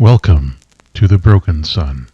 Welcome to the Broken Sun.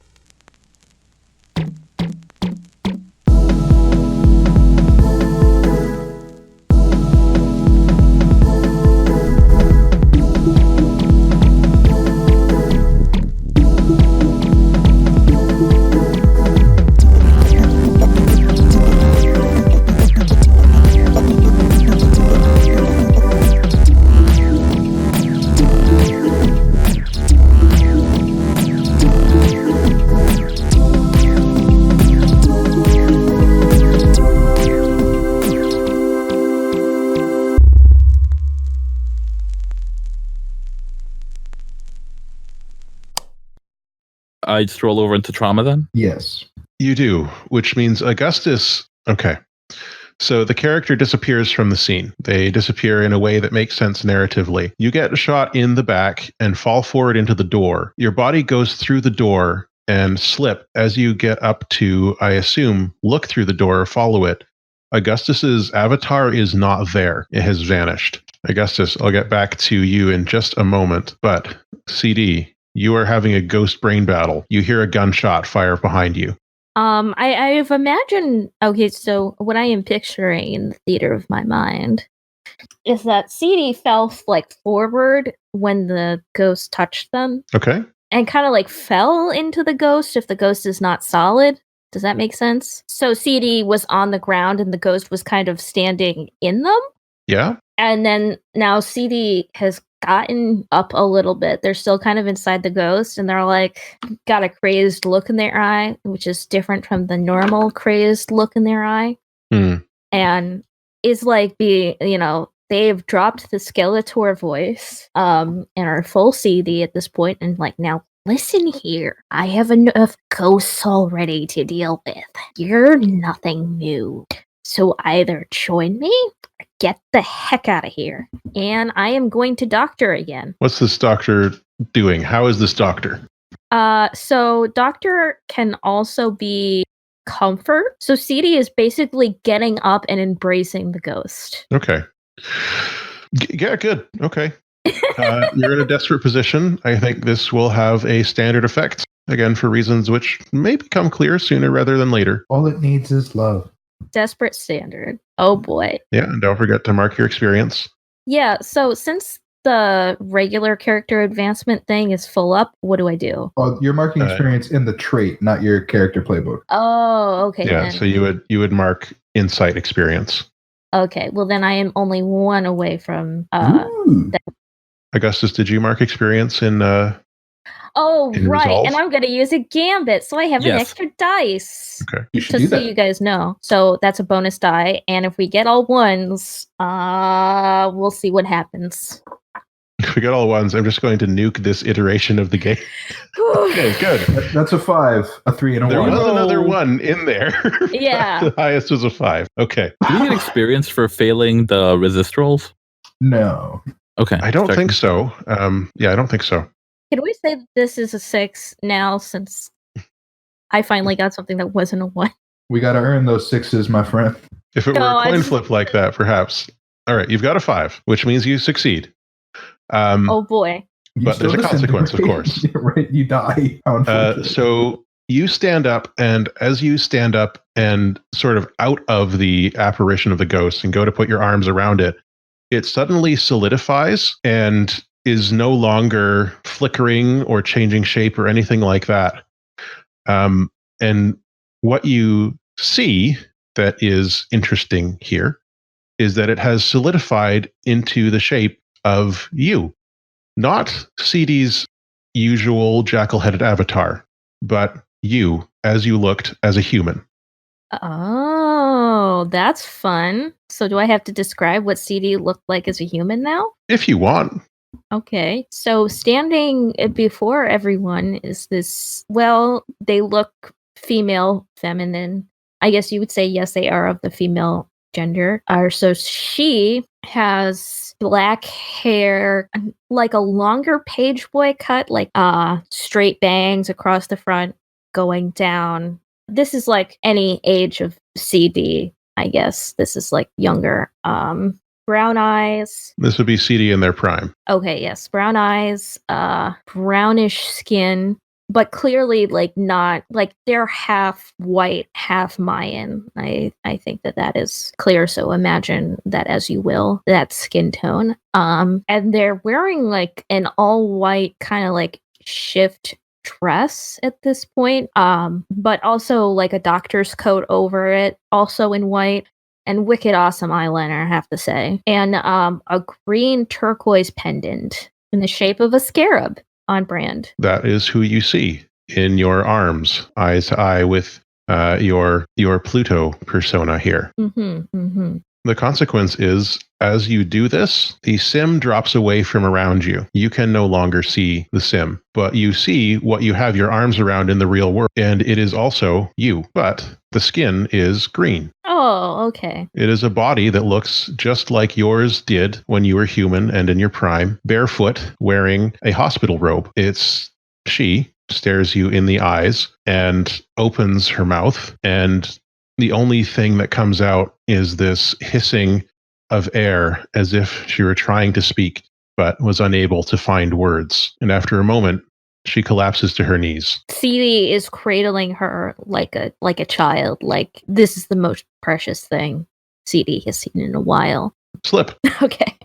I'd stroll over into trauma then? Yes. You do, which means Augustus... Okay. So the character disappears from the scene. They disappear in a way that makes sense narratively. You get shot in the back and fall forward into the door. Your body goes through the door and slip as you get up to, I assume, look through the door or follow it. Augustus's avatar is not there. It has vanished. Augustus, I'll get back to you in just a moment, but CD... You are having a ghost brain battle. You hear a gunshot fire behind you. I've imagined. Okay, so what I am picturing in the theater of my mind is that CD fell forward when the ghost touched them. Okay. And kind of fell into the ghost if the ghost is not solid. Does that make sense? So CD was on the ground and the ghost was kind of standing in them. Yeah. And then now CD has gotten up a little bit. They're still kind of inside the ghost and they're got a crazed look in their eye, which is different from the normal crazed look in their eye. And is they've dropped the Skeletor voice and are full CD at this point and now listen here. I have enough ghosts already to deal with. You're nothing new. So either join me or get the heck out of here. And I am going to doctor again. What's this doctor doing? How is this doctor? So doctor can also be comfort. So CD is basically getting up and embracing the ghost. Okay. Yeah, good. Okay. You're in a desperate position. I think this will have a standard effect, again, for reasons which may become clear sooner rather than later. All it needs is love. Desperate standard. Oh boy. Yeah, and don't forget to mark your experience. Yeah, so since the regular character advancement thing is full up, what do I do? Oh, you're marking experience in the trait, not your character playbook. Oh, okay. Yeah, then. so you would mark insight experience. Okay, well then I am only one away from Augustus, did you mark experience in Oh, in right, resolve? and I'm going to use a gambit, so I have an extra dice. Okay. You should Just do so that. you guys know. So that's a bonus die, and if we get all ones, we'll see what happens. If we get all ones, I'm just going to nuke this iteration of the game. Okay, good. That's a 5, a 3, and a There 1. was another one in there. Yeah. The highest was a 5. Okay. Do we get experience for failing the resist rolls? No. Okay. I don't think so. Yeah, I don't think so. Can we say that this is a 6 now, since I finally got something that wasn't a 1? We got to earn those 6s, my friend. If it were a coin flip like that, perhaps. All right, you've got a 5, which means you succeed. Oh boy. But there's a consequence, of course. Right, you die. So you stand up, and as you stand up and sort of out of the apparition of the ghost and go to put your arms around it, it suddenly solidifies and is no longer flickering or changing shape or anything like that. And what you see that is interesting here is that it has solidified into the shape of you. Not CD's usual jackal-headed avatar, but you as you looked as a human. Oh, that's fun. So do I have to describe what CD looked like as a human now? If you want. Okay, so standing before everyone is this, well, they look female, feminine. I guess you would say, yes, they are of the female gender. So she has black hair, like a longer page boy cut, straight bangs across the front going down. This is like any age of CD, I guess. This is younger. brown eyes. This would be CD in their prime. Okay, yes, brown eyes, brownish skin, but clearly like not like they're half white, half Mayan. I think that is clear. So imagine that as you will, that skin tone. And they're wearing like an all white kind of like shift dress at this point, but also like a doctor's coat over it, also in white. And wicked awesome eyeliner, I have to say. And a green turquoise pendant in the shape of a scarab, on brand. That is who you see in your arms, eye to eye with your Pluto persona here. The consequence is, as you do this, the sim drops away from around you. You can no longer see the sim, but you see what you have your arms around in the real world, and it is also you, but the skin is green. Oh, okay. It is a body that looks just like yours did when you were human and in your prime, barefoot, wearing a hospital robe. She stares you in the eyes and opens her mouth, and the only thing that comes out is this hissing of air as if she were trying to speak but was unable to find words. And after a moment, she collapses to her knees. CD is cradling her like a child. Like, this is the most precious thing CD has seen in a while. Slip. Okay.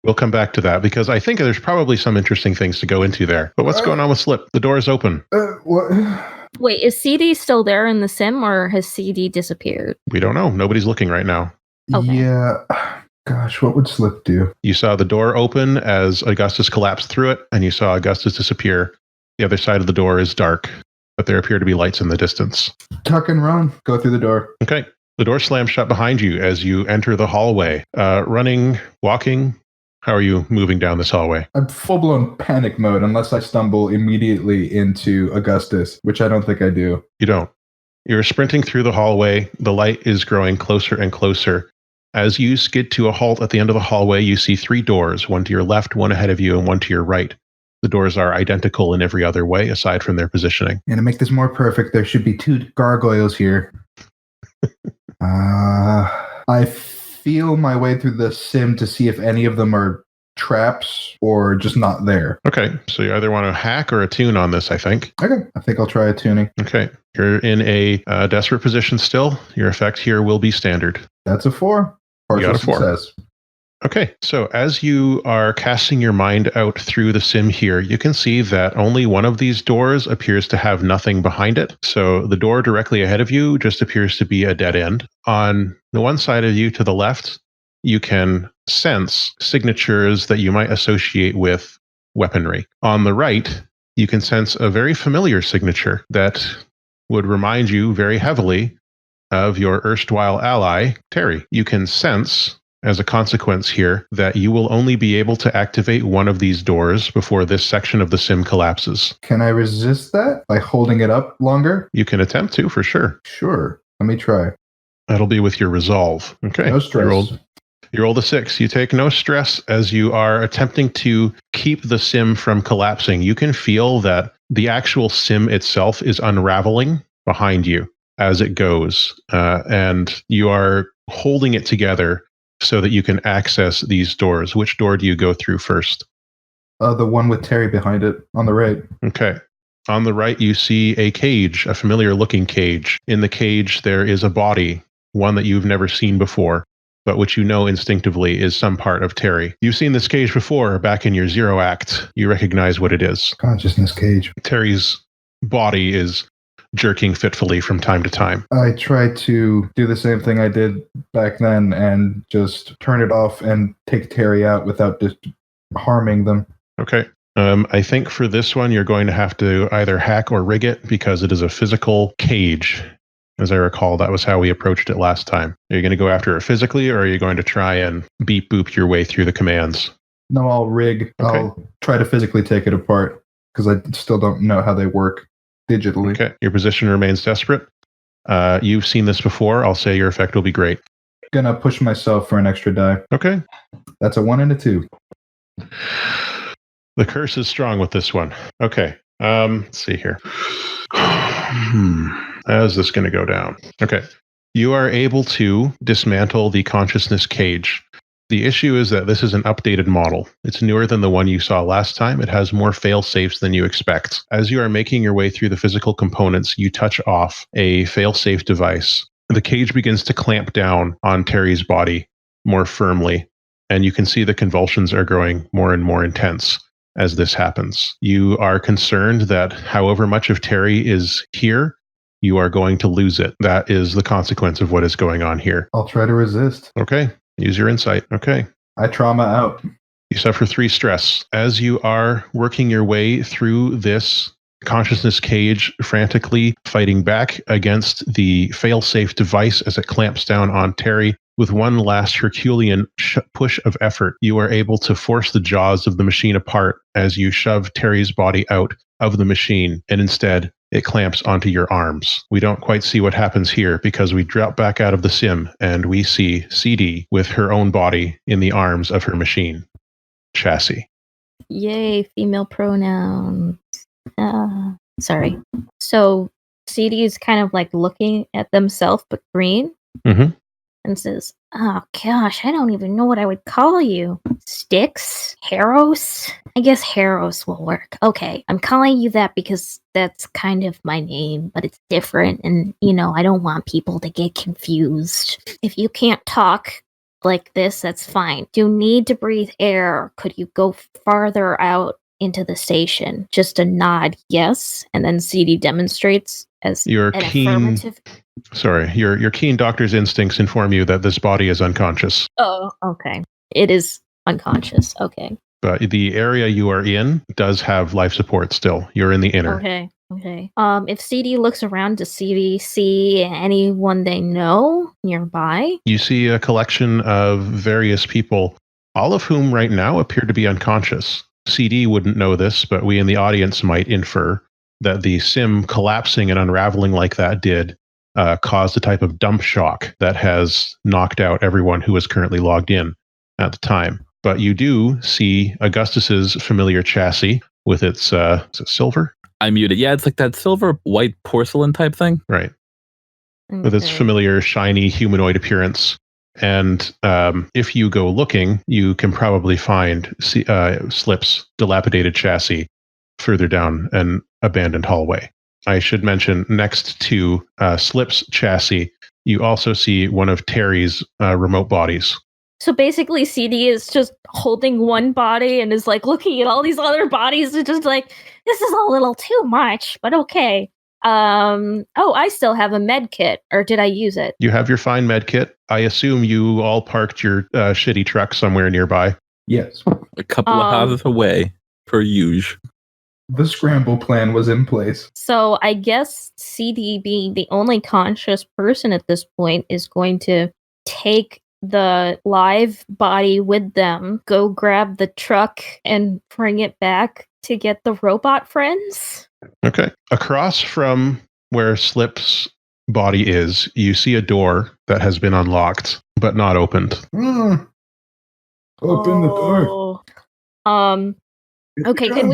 We'll come back to that because I think there's probably some interesting things to go into there. But what's going on with Slip? The door is open. What? Wait, is CD still there in the sim, or has CD disappeared? We don't know. Nobody's looking right now. Okay. Yeah. Gosh, what would Slip do? You saw the door open as Augustus collapsed through it, and you saw Augustus disappear. The other side of the door is dark, but there appear to be lights in the distance. Tuck and run. Go through the door. Okay. The door slams shut behind you as you enter the hallway. Running, walking. How are you moving down this hallway? I'm full-blown panic mode unless I stumble immediately into Augustus, which I don't think I do. You don't. You're sprinting through the hallway. The light is growing closer and closer. As you skid to a halt at the end of the hallway, you see 3 doors, one to your left, one ahead of you, and one to your right. The doors are identical in every other way, aside from their positioning. And to make this more perfect, there should be 2 gargoyles here. I feel my way through the sim to see if any of them are traps or just not there. Okay, so you either want to hack or attune on this, I think. Okay, I think I'll try attuning. Okay, you're in a desperate position still. Your effect here will be standard. That's a 4. Partial got a 4. success. Okay, so as you are casting your mind out through the sim here, you can see that only one of these doors appears to have nothing behind it. So the door directly ahead of you just appears to be a dead end. On the one side of you to the left, you can sense signatures that you might associate with weaponry. On the right, you can sense a very familiar signature that would remind you very heavily of your erstwhile ally, Terry. You can sense, as a consequence here, that you will only be able to activate one of these doors before this section of the sim collapses. Can I resist that by holding it up longer? You can attempt to, for sure. Sure. Let me try. That'll be with your resolve. Okay. No stress. You rolled a 6. You take no stress as you are attempting to keep the sim from collapsing. You can feel that the actual sim itself is unraveling behind you as it goes. And you are holding it together so that you can access these doors. Which door do you go through first? The one with Terry behind it on the right. Okay. On the right, you see a cage, a familiar looking cage. In the cage, there is a body, one that you've never seen before, but which you know instinctively is some part of Terry. You've seen this cage before back in your Zero Act. You recognize what it is. Consciousness cage. Terry's body is jerking fitfully from time to time. I try to do the same thing I did back then and just turn it off and take Terry out without just harming them. Okay. I think for this one, you're going to have to either hack or rig it because it is a physical cage. As I recall, that was how we approached it last time. Are you going to go after it physically, or are you going to try and beep boop your way through the commands? No, I'll rig. Okay. I'll try to physically take it apart because I still don't know how they work digitally. Okay. Your position remains desperate. You've seen this before. I'll say your effect will be great. Gonna push myself for an extra die. Okay. That's a 1 and a 2. The curse is strong with this one. Okay. Let's see here. How's this going to go down? Okay. You are able to dismantle the consciousness cage. The issue is that this is an updated model. It's newer than the one you saw last time. It has more fail-safes than you expect. As you are making your way through the physical components, you touch off a fail-safe device. The cage begins to clamp down on Terry's body more firmly, and you can see the convulsions are growing more and more intense as this happens. You are concerned that however much of Terry is here, you are going to lose it. That is the consequence of what is going on here. I'll try to resist. Okay. Use your insight. Okay. I trauma out. You suffer 3 stress. As you are working your way through this consciousness cage, frantically fighting back against the fail-safe device as it clamps down on Terry, with one last Herculean push of effort, you are able to force the jaws of the machine apart as you shove Terry's body out of the machine, and instead, it clamps onto your arms. We don't quite see what happens here because we drop back out of the sim and we see CD with her own body in the arms of her machine chassis. Yay, female pronouns. Sorry. So CD is kind of like looking at themselves but green. Mm-hmm. And says, "Oh gosh, I don't even know what I would call you. Sticks? Harrows? I guess Harrows will work. Okay, I'm calling you that because that's kind of my name, but it's different, and I don't want people to get confused. If you can't talk like this, that's fine. Do you need to breathe air? Could you go farther out into the station?" Just a nod, yes, and then CD demonstrates as Your an keen affirmative. Sorry, your keen doctor's instincts inform you that this body is unconscious. Oh, okay. It is unconscious. Okay. But the area you are in does have life support still. You're in the inner. Okay. If CD looks around, does CD see anyone they know nearby? You see a collection of various people, all of whom right now appear to be unconscious. CD wouldn't know this, but we in the audience might infer that the sim collapsing and unraveling like that did caused a type of dump shock that has knocked out everyone who is currently logged in at the time. But you do see Augustus's familiar chassis with its is it silver? I muted. Yeah, it's like that silver white porcelain type thing. Right. With its familiar shiny humanoid appearance. And if you go looking, you can probably find Slip's dilapidated chassis further down an abandoned hallway. I should mention, next to Slip's chassis, you also see one of Terry's remote bodies. So basically, CD is just holding one body and is like looking at all these other bodies and just like, this is a little too much, but okay. I still have a med kit, or did I use it? You have your fine med kit. I assume you all parked your shitty truck somewhere nearby. Yes. A couple of houses away, per usual. The scramble plan was in place. So I guess CD, being the only conscious person at this point, is going to take the live body with them, go grab the truck, and bring it back to get the robot friends. Okay. Across from where Slip's body is, you see a door that has been unlocked, but not opened. Open the door. Okay, can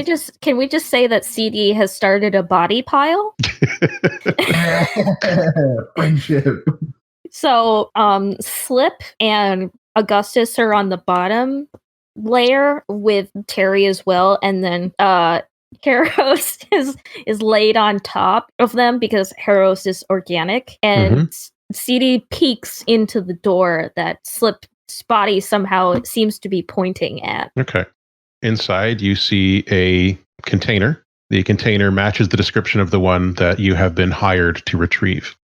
we just say that CD has started a body pile? Friendship. So, Slip and Augustus are on the bottom layer with Terry as well, and then Harrows is laid on top of them because Harrows is organic, and CD peeks into the door that Slip's body somehow seems to be pointing at. Okay. Inside, you see a container. The container matches the description of the one that you have been hired to retrieve.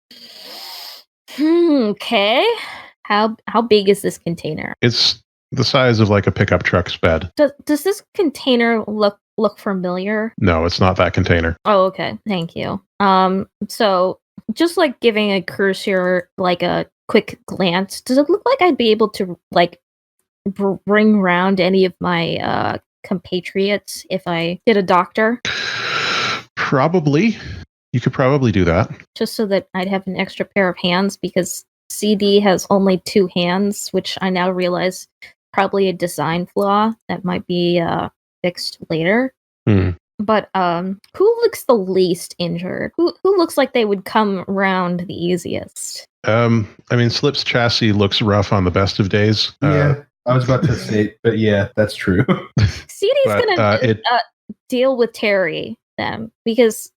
Okay. How big is this container? It's the size of like a pickup truck's bed. Does this container look familiar? No, it's not that container. Oh, okay. Thank you. So just like giving a cursor like a quick glance, does it look like I'd be able to like bring around any of my compatriots if I did a doctor? Probably. You could probably do that. Just so that I'd have an extra pair of hands, because CD has only 2 hands, which I now realize probably a design flaw that might be fixed later. But who looks the least injured? Who looks like they would come around the easiest? I mean, Slip's chassis looks rough on the best of days. Yeah. I was about to say, but yeah, that's true. CD's But, gonna deal with Terry then, because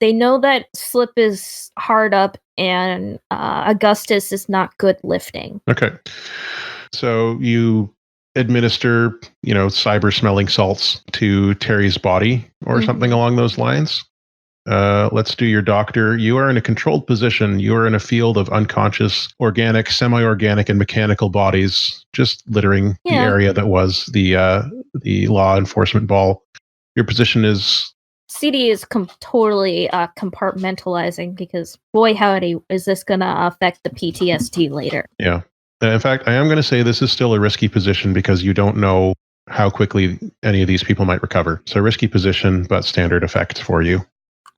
they know that Slip is hard up and Augustus is not good lifting. Okay. So you administer, cyber smelling salts to Terry's body or something along those lines. Let's do your doctor. You are in a controlled position. You are in a field of unconscious, organic, semi-organic, and mechanical bodies, just littering the area that was the law enforcement ball. Your position is... CD is totally compartmentalizing because, boy howdy, is this going to affect the PTSD later. Yeah. In fact, I am going to say this is still a risky position because you don't know how quickly any of these people might recover. So risky position, but standard effect for you.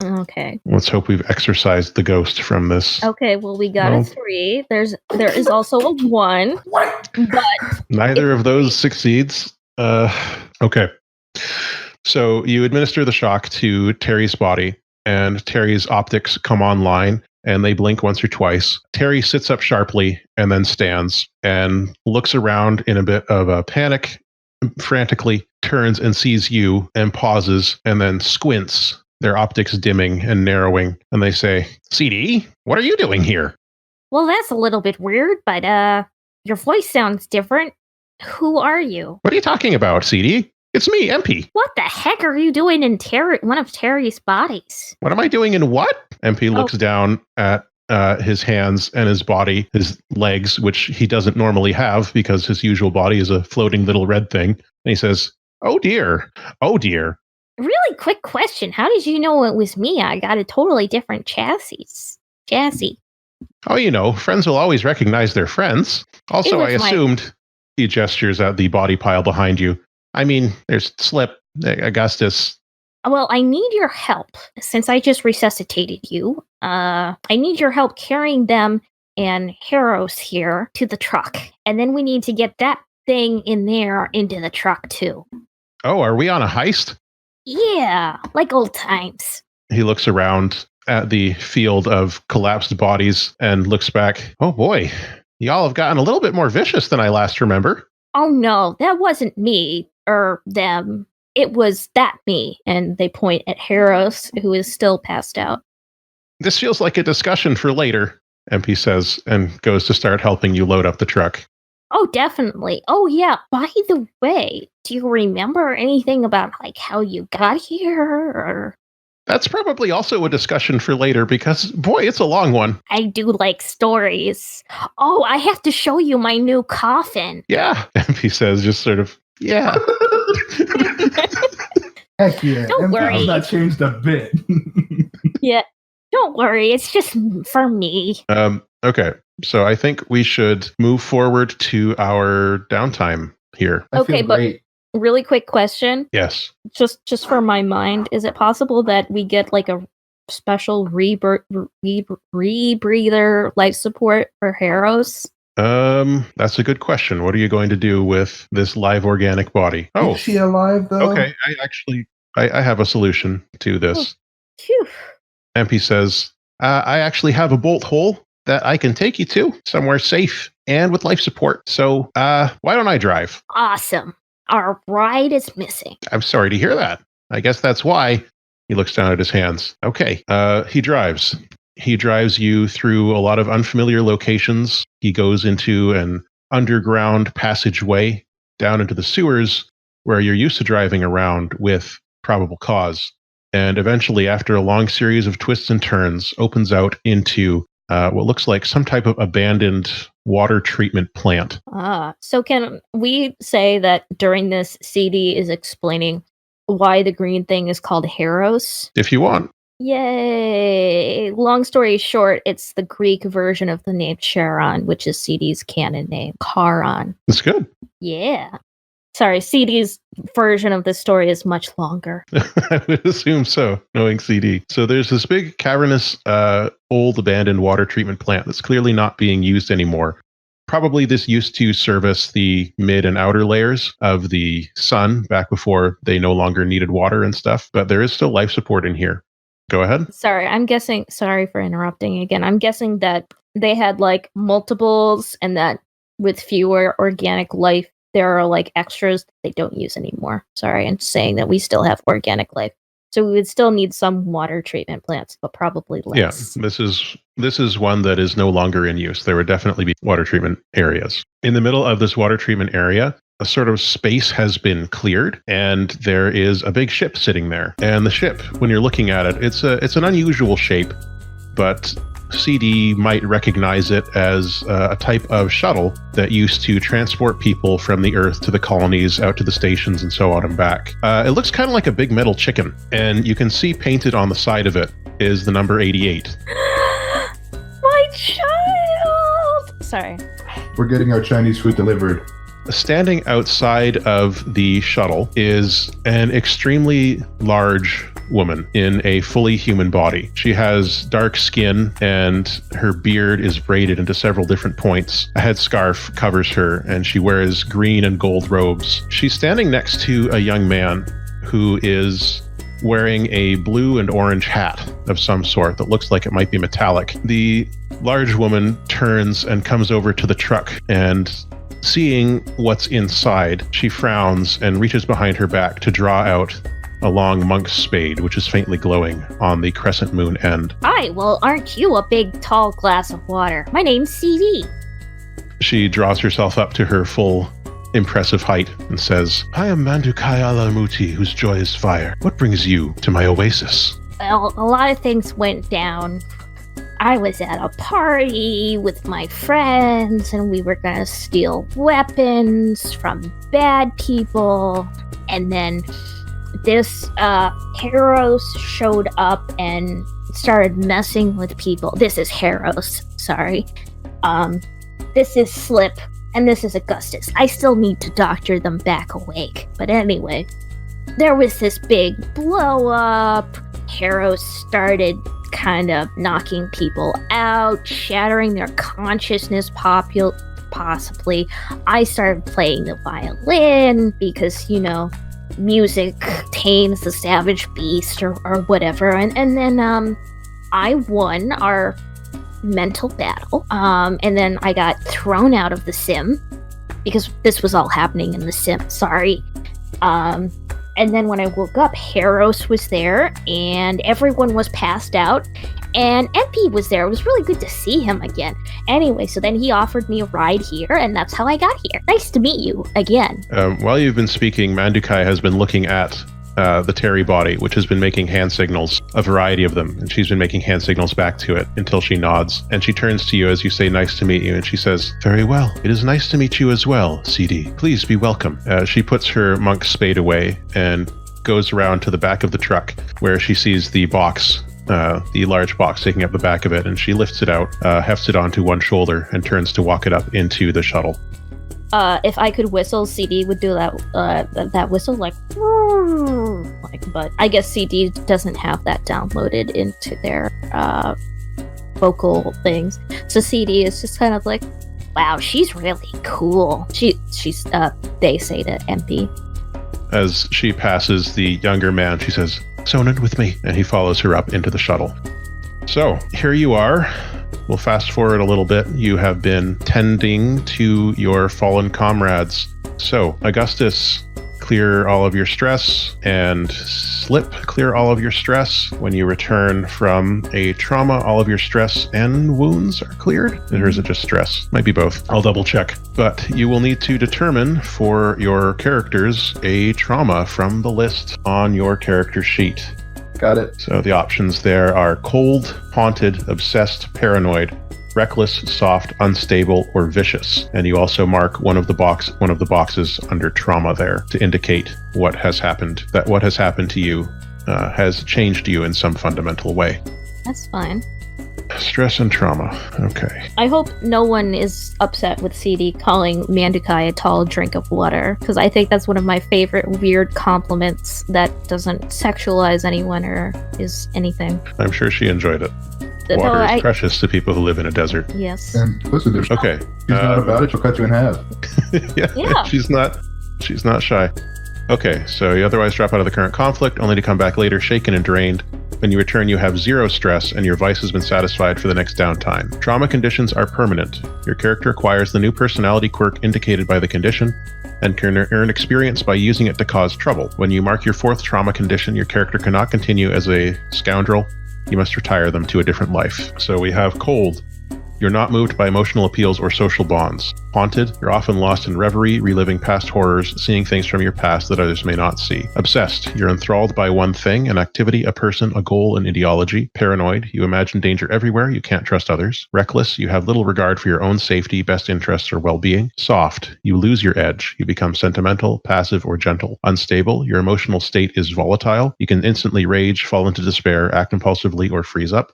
Okay. Let's hope we've exorcised the ghost from this. Okay, well, we got a 3. There is also a 1. But neither of those succeeds. Okay. So you administer the shock to Terry's body, and Terry's optics come online, and they blink once or twice. Terry sits up sharply and then stands and looks around in a bit of a panic, frantically turns and sees you and pauses and then squints, their optics dimming and narrowing. And they say, CD, what are you doing here? Well, that's a little bit weird, but your voice sounds different. Who are you? What are you talking about, CD? It's me, MP. What the heck are you doing in one of Terry's bodies? What am I doing in what? MP looks down at his hands and his body, his legs, which he doesn't normally have because his usual body is a floating little red thing. And he says, oh dear. Oh dear. Really quick question. How did you know it was me? I got a totally different chassis. Oh, friends will always recognize their friends. Also, I assumed... He gestures at the body pile behind you. I mean, there's Slip, Augustus. Well, I need your help. Since I just resuscitated you, I need your help carrying them and Heros here to the truck. And then we need to get that thing in there into the truck, too. Oh, are we on a heist? Yeah, like old times. He looks around at the field of collapsed bodies and looks back. Oh, boy. Y'all have gotten a little bit more vicious than I last remember. Oh, no, that wasn't me or them. It was that me. And they point at Heros, who is still passed out. This feels like a discussion for later, MP says, and goes to start helping you load up the truck. Oh, definitely. Oh, yeah. By the way, do you remember anything about how you got here? Or... That's probably also a discussion for later because, boy, it's a long one. I do like stories. Oh, I have to show you my new coffin. Yeah, MP says, just sort of, yeah. Heck yeah. Don't worry. I've not changed a bit. Yeah, don't worry. It's just for me. Okay, so I think we should move forward to our downtime here. Okay, but really quick question. Yes. Just for my mind, is it possible that we get a special rebreather life support for Heros? That's a good question. What are you going to do with this live organic body? Oh, is she alive though? Okay, I have a solution to this. Phew. MP says, I actually have a bolt hole that I can take you to somewhere safe and with life support. So, why don't I drive? Awesome. Our ride is missing. I'm sorry to hear that. I guess that's why. He looks down at his hands. Okay, he drives. He drives you through a lot of unfamiliar locations. He goes into an underground passageway down into the sewers where you're used to driving around with probable cause. And eventually, after a long series of twists and turns, opens out into what looks like some type of abandoned water treatment plant. So can we say that during this, CD is explaining why the green thing is called Heros? If you want. Yay! Long story short, it's the Greek version of the name Charon, which is CD's canon name, Charon. That's good. Yeah. Sorry, CD's version of the story is much longer. I would assume so, knowing CD. So there's this big cavernous, old abandoned water treatment plant that's clearly not being used anymore. Probably this used to service the mid and outer layers of the sun back before they no longer needed water and stuff, but there is still life support in here. Go ahead. Sorry for interrupting again. I'm guessing that they had multiples and that with fewer organic life, there are like extras they don't use anymore. Sorry, I'm saying that we still have organic life. So we would still need some water treatment plants, but probably less. Yeah, this is one that is no longer in use. There would definitely be water treatment areas. In the middle of this water treatment area, a sort of space has been cleared, and there is a big ship sitting there. And the ship, when you're looking at it, it's an unusual shape, but CD might recognize it as a type of shuttle that used to transport people from the Earth to the colonies, out to the stations, and so on and back. It looks kind of like a big metal chicken, and you can see painted on the side of it is the number 88. My child! Sorry. We're getting our Chinese food delivered. Standing outside of the shuttle is an extremely large woman in a fully human body. She has dark skin and her beard is braided into several different points. A headscarf covers her and she wears green and gold robes. She's standing next to a young man who is wearing a blue and orange hat of some sort that looks like it might be metallic. The large woman turns and comes over to the truck, and seeing what's inside, she frowns and reaches behind her back to draw out a long monk's spade, which is faintly glowing on the crescent moon end. Hi, well, aren't you a big, tall glass of water? My name's CD. She draws herself up to her full impressive height and says, I am Mandukai Alamuti, whose joy is fire. What brings you to my oasis? Well, a lot of things went down. I was at a party with my friends, and we were gonna steal weapons from bad people, and then this Heros showed up and started messing with people. This is Heros, sorry. This is Slip, and this is Augustus. I still need to doctor them back awake. But anyway, there was this big blow up. Heros started kind of knocking people out, shattering their consciousness possibly. I started playing the violin because, you know, music tames the savage beast or whatever. And then I won our mental battle. And then I got thrown out of the sim because this was all happening in the sim. Sorry. And then when I woke up, Heros was there, and everyone was passed out, and MP was there. It was really good to see him again. Anyway, so then he offered me a ride here, and that's how I got here. Nice to meet you again. While you've been speaking, Mandukai has been looking at the Terry body, which has been making hand signals, a variety of them, and she's been making hand signals back to it until she nods, and she turns to you as you say, nice to meet you, and she says, very well. It is nice to meet you as well, CD. Please be welcome. She puts her monk's spade away and goes around to the back of the truck where she sees the box, the large box taking up the back of it, and she lifts it out, hefts it onto one shoulder, and turns to walk it up into the shuttle. If I could whistle, CD would do that whistle, like, but I guess CD doesn't have that downloaded into their vocal things. So CD is just kind of like, wow, she's really cool. She's they say to MP. As she passes the younger man, she says, Sonan, with me. And he follows her up into the shuttle. So here you are. We'll fast forward a little bit. You have been tending to your fallen comrades. So, Augustus, clear all of your stress, and Slip, clear all of your stress. When you return from a trauma, all of your stress and wounds are cleared? Or is it just stress? Might be both. I'll double check. But you will need to determine for your characters a trauma from the list on your character sheet. Got it. So the options there are cold, haunted, obsessed, paranoid, reckless, soft, unstable, or vicious. And you also mark one of the boxes under trauma there to indicate what has happened. That what has happened to you has changed you in some fundamental way. That's fine. Stress and trauma. Okay. I hope no one is upset with CD calling Mandukai a tall drink of water, because I think that's one of my favorite weird compliments that doesn't sexualize anyone or is anything. I'm sure she enjoyed it. Water is precious to people who live in a desert. Yes. And listen, there's okay. She's not about it, she'll cut you in half. yeah. She's not shy. Okay, so you otherwise drop out of the current conflict, only to come back later shaken and drained. When you return, you have 0 stress, and your vice has been satisfied for the next downtime. Trauma conditions are permanent. Your character acquires the new personality quirk indicated by the condition. and can earn experience by using it to cause trouble. When you mark your 4th trauma condition, your character cannot continue as a scoundrel. You must retire them to a different life. So we have cold. You're not moved by emotional appeals or social bonds. Haunted, you're often lost in reverie, reliving past horrors, seeing things from your past that others may not see. Obsessed, you're enthralled by one thing, an activity, a person, a goal, an ideology. Paranoid, you imagine danger everywhere, you can't trust others. Reckless, you have little regard for your own safety, best interests, or well-being. Soft, you lose your edge, you become sentimental, passive, or gentle. Unstable, your emotional state is volatile, you can instantly rage, fall into despair, act impulsively, or freeze up.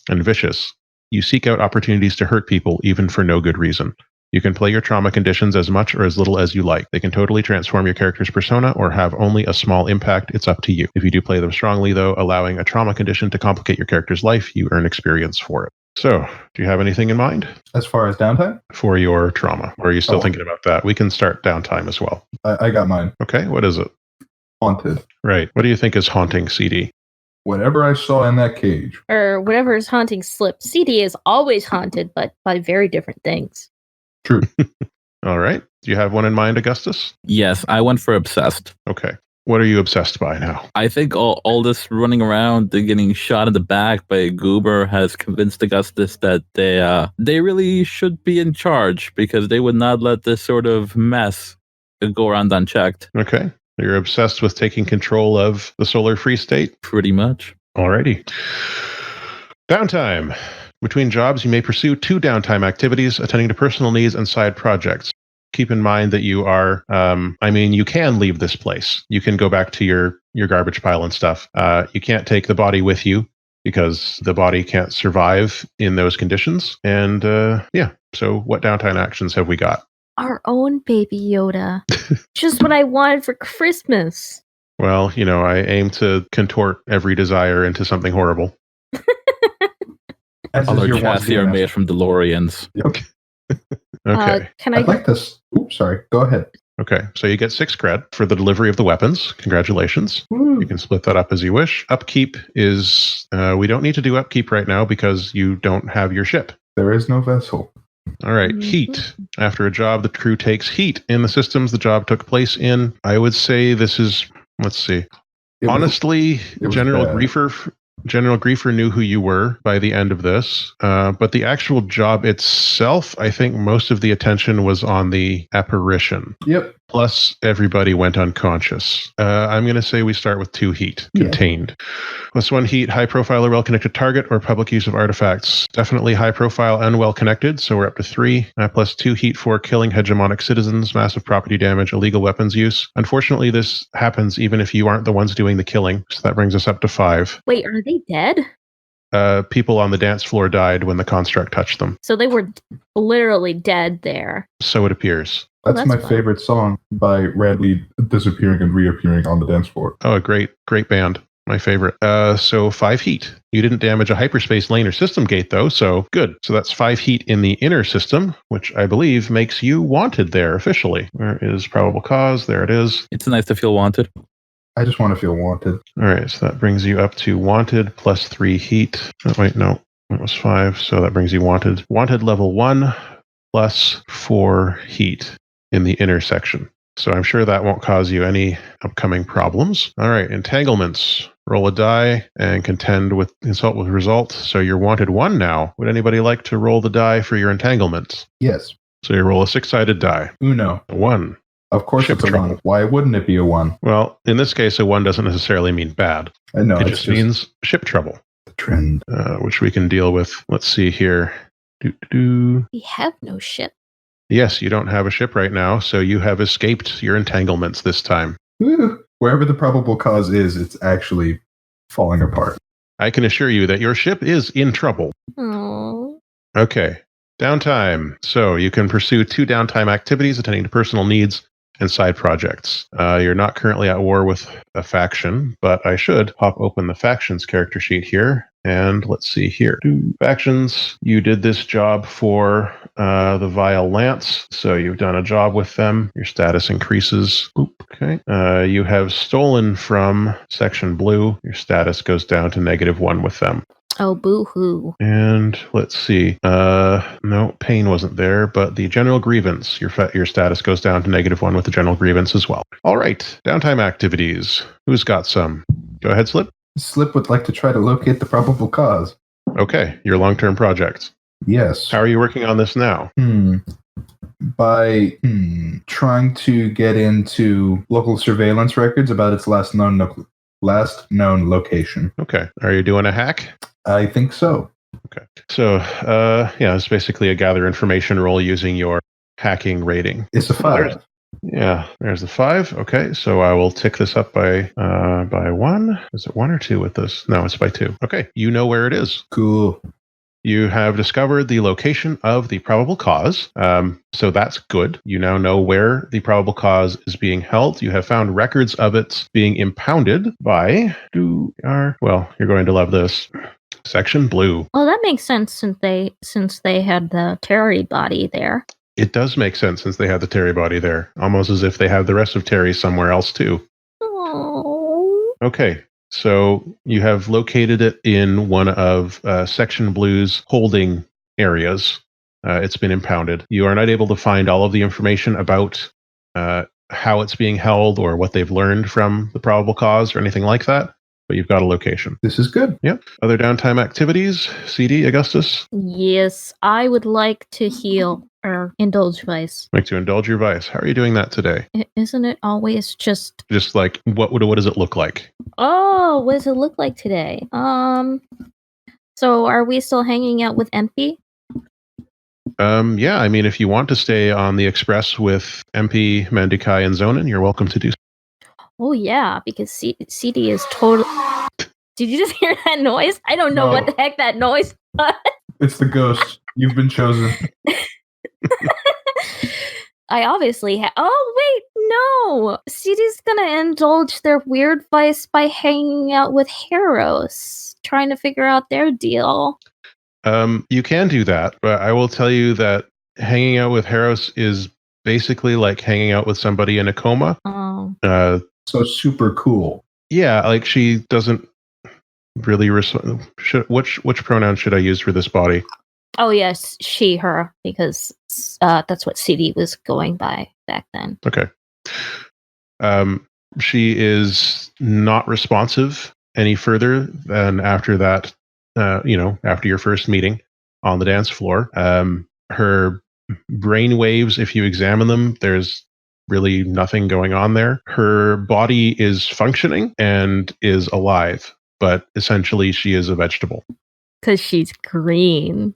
And vicious, you seek out opportunities to hurt people, even for no good reason. You can play your trauma conditions as much or as little as you like. They can totally transform your character's persona or have only a small impact. It's up to you. If you do play them strongly, though, allowing a trauma condition to complicate your character's life, you earn experience for it. So, do you have anything in mind? As far as downtime? For your trauma? Or are you still thinking about that? We can start downtime as well. I got mine. Okay, what is it? Haunted. Right. What do you think is haunting, CD? Whatever I saw in that cage. Or whatever is haunting Slip. CD is always haunted, but by very different things. True. All right. Do you have one in mind, Augustus? Yes, I went for obsessed. Okay. What are you obsessed by now? I think all this running around, getting shot in the back by a goober has convinced Augustus that they really should be in charge because they would not let this sort of mess go around unchecked. Okay. You're obsessed with taking control of the solar free state? Pretty much. Alrighty. Downtime. Between jobs, you may pursue 2 downtime activities, attending to personal needs and side projects. Keep in mind that you are, you can leave this place. You can go back to your garbage pile and stuff. You can't take the body with you because the body can't survive in those conditions. And so what downtime actions have we got? Our own baby Yoda. Just what I wanted for Christmas. Well, I aim to contort every desire into something horrible. All our chassis are made from DeLoreans. Okay. Okay. I'd like this. Oops, sorry. Go ahead. Okay, so you get 6 cred for the delivery of the weapons. Congratulations. Woo. You can split that up as you wish. Upkeep is, we don't need to do upkeep right now because you don't have your ship. There is no vessel. All right, heat. After a job, the crew takes heat in the systems the job took place in. I would say this is, let's see. Honestly, General Griefer knew who you were by the end of this, but the actual job itself, I think most of the attention was on the apparition. Yep. Plus, everybody went unconscious. I'm going to say we start with 2 heat, contained. Plus 1 heat, high profile or well-connected target or public use of artifacts. Definitely high profile and well-connected, so we're up to 3. Plus 2 heat for killing hegemonic citizens, massive property damage, illegal weapons use. Unfortunately, this happens even if you aren't the ones doing the killing, so that brings us up to 5. Wait, are they dead? People on the dance floor died when the construct touched them. So they were literally dead there. So it appears. That's my favorite song by Radley disappearing and reappearing on the dance floor. Oh, a great band. My favorite. So 5 heat. You didn't damage a hyperspace lane or system gate, though, so good. So that's 5 heat in the inner system, which I believe makes you wanted there officially. Where is probable cause? There it is. It's nice to feel wanted. I just want to feel wanted. All right, so that brings you up to wanted plus 3 heat. Oh, wait, no. That was 5, so that brings you wanted. Wanted level 1 plus 4 heat in the intersection. So I'm sure that won't cause you any upcoming problems. All right, entanglements. Roll a die and consult with result. So you're wanted 1 now. Would anybody like to roll the die for your entanglements? Yes. So you roll a 6-sided die. Uno. 1. Of course Ship it's a trouble. 1. Why wouldn't it be a 1? Well, in this case, a 1 doesn't necessarily mean bad. I know. It just means ship trouble. The trend. Which we can deal with. Let's see here. We have no ship. Yes, you don't have a ship right now, so you have escaped your entanglements this time. Woo. Wherever the probable cause is, it's actually falling apart. I can assure you that your ship is in trouble. Oh. Okay. Downtime. So you can pursue 2 downtime activities attending to personal needs and side projects. You're not currently at war with a faction, but I should pop open the factions character sheet here. And let's see here. Factions. You did this job for the Vile Lance. So you've done a job with them. Your status increases. Oop, okay. You have stolen from Section Blue. Your status goes down to -1 with them. Oh, boo-hoo. And let's see. No, pain wasn't there, but the general grievance, your status goes down to -1 with the general grievance as well. All right, downtime activities. Who's got some? Go ahead, Slip. Slip would like to try to locate the probable cause. Okay, your long-term projects. Yes. How are you working on this now? By trying to get into local surveillance records about its last known location. Okay. Are you doing a hack? I think so. Okay. So, it's basically a gather information roll using your hacking rating. It's a 5. There's the 5. Okay, so I will tick this up by 1. Is it 1 or 2 with this? No, it's by 2. Okay, you know where it is. Cool. You have discovered the location of the probable cause, so that's good. You now know where the probable cause is being held. You have found records of it being impounded by... you're going to love this. Section Blue. Well, that makes sense since they had the Terry body there. It does make sense since they had the Terry body there, almost as if they had the rest of Terry somewhere else too. Oh. Okay. So you have located it in one of Section Blue's holding areas. It's been impounded. You are not able to find all of the information about how it's being held or what they've learned from the probable cause or anything like that, but you've got a location. This is good. Yep. Other downtime activities? CD, Augustus? Yes, I would like to heal or indulge vice. Like to indulge your vice. How are you doing that today? Isn't it always just like what does it look like? Oh, what does it look like today? So are we still hanging out with MP? Yeah, I mean, if you want to stay on the express with MP, Mandukai, and Zonin, you're welcome to do so. Oh yeah, because CD is totally... Did you just hear that noise? I don't know what the heck that noise was. It's the ghost. You've been chosen. I obviously oh, wait, no! CD's gonna indulge their weird vice by hanging out with heroes, trying to figure out their deal. You can do that, but I will tell you that hanging out with heroes is basically like hanging out with somebody in a coma. Oh. So super cool. Yeah, like she doesn't really respond. Which pronoun should I use for this body? Oh yes, she, her, because that's what CD was going by back then. Okay. She is not responsive any further than after that. After your first meeting on the dance floor, her brain waves, if you examine them, there's really nothing going on there. Her body is functioning and is alive, but essentially she is a vegetable. Because she's green.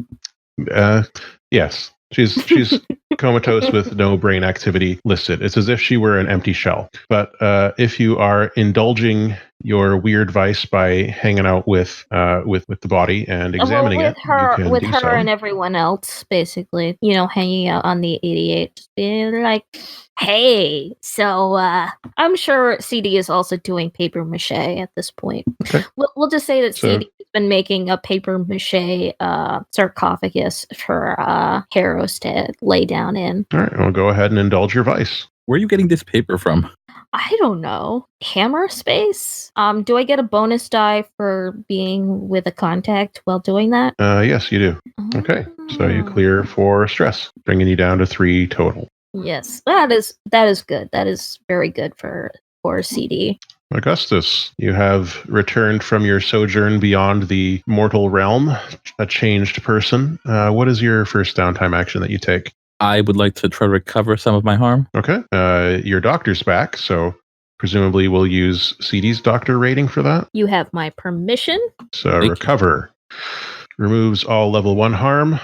Yes. She's comatose with no brain activity listed. It's as if she were an empty shell. But if you are indulging your weird vice by hanging out with the body and examining with her, you can with do her so. and everyone else, basically, hanging out on the 88, just being like, "Hey, so I'm sure CD is also doing paper mache at this point." Okay. We'll just say that CD has been making a paper mache sarcophagus for heroes to lay down in. All right, well, go ahead and indulge your vice. Where are you getting this paper from? I don't know. Hammer space? Do I get a bonus die for being with a contact while doing that? Yes, you do. Okay, so you clear 4 stress, bringing you down to 3 total. Yes, that is good. That is very good for CD. Augustus, you have returned from your sojourn beyond the mortal realm, a changed person. What is your first downtime action that you take? I would like to try to recover some of my harm. Okay. Your doctor's back, so presumably we'll use CD's doctor rating for that. You have my permission. So Thank recover. Removes all level 1 harm.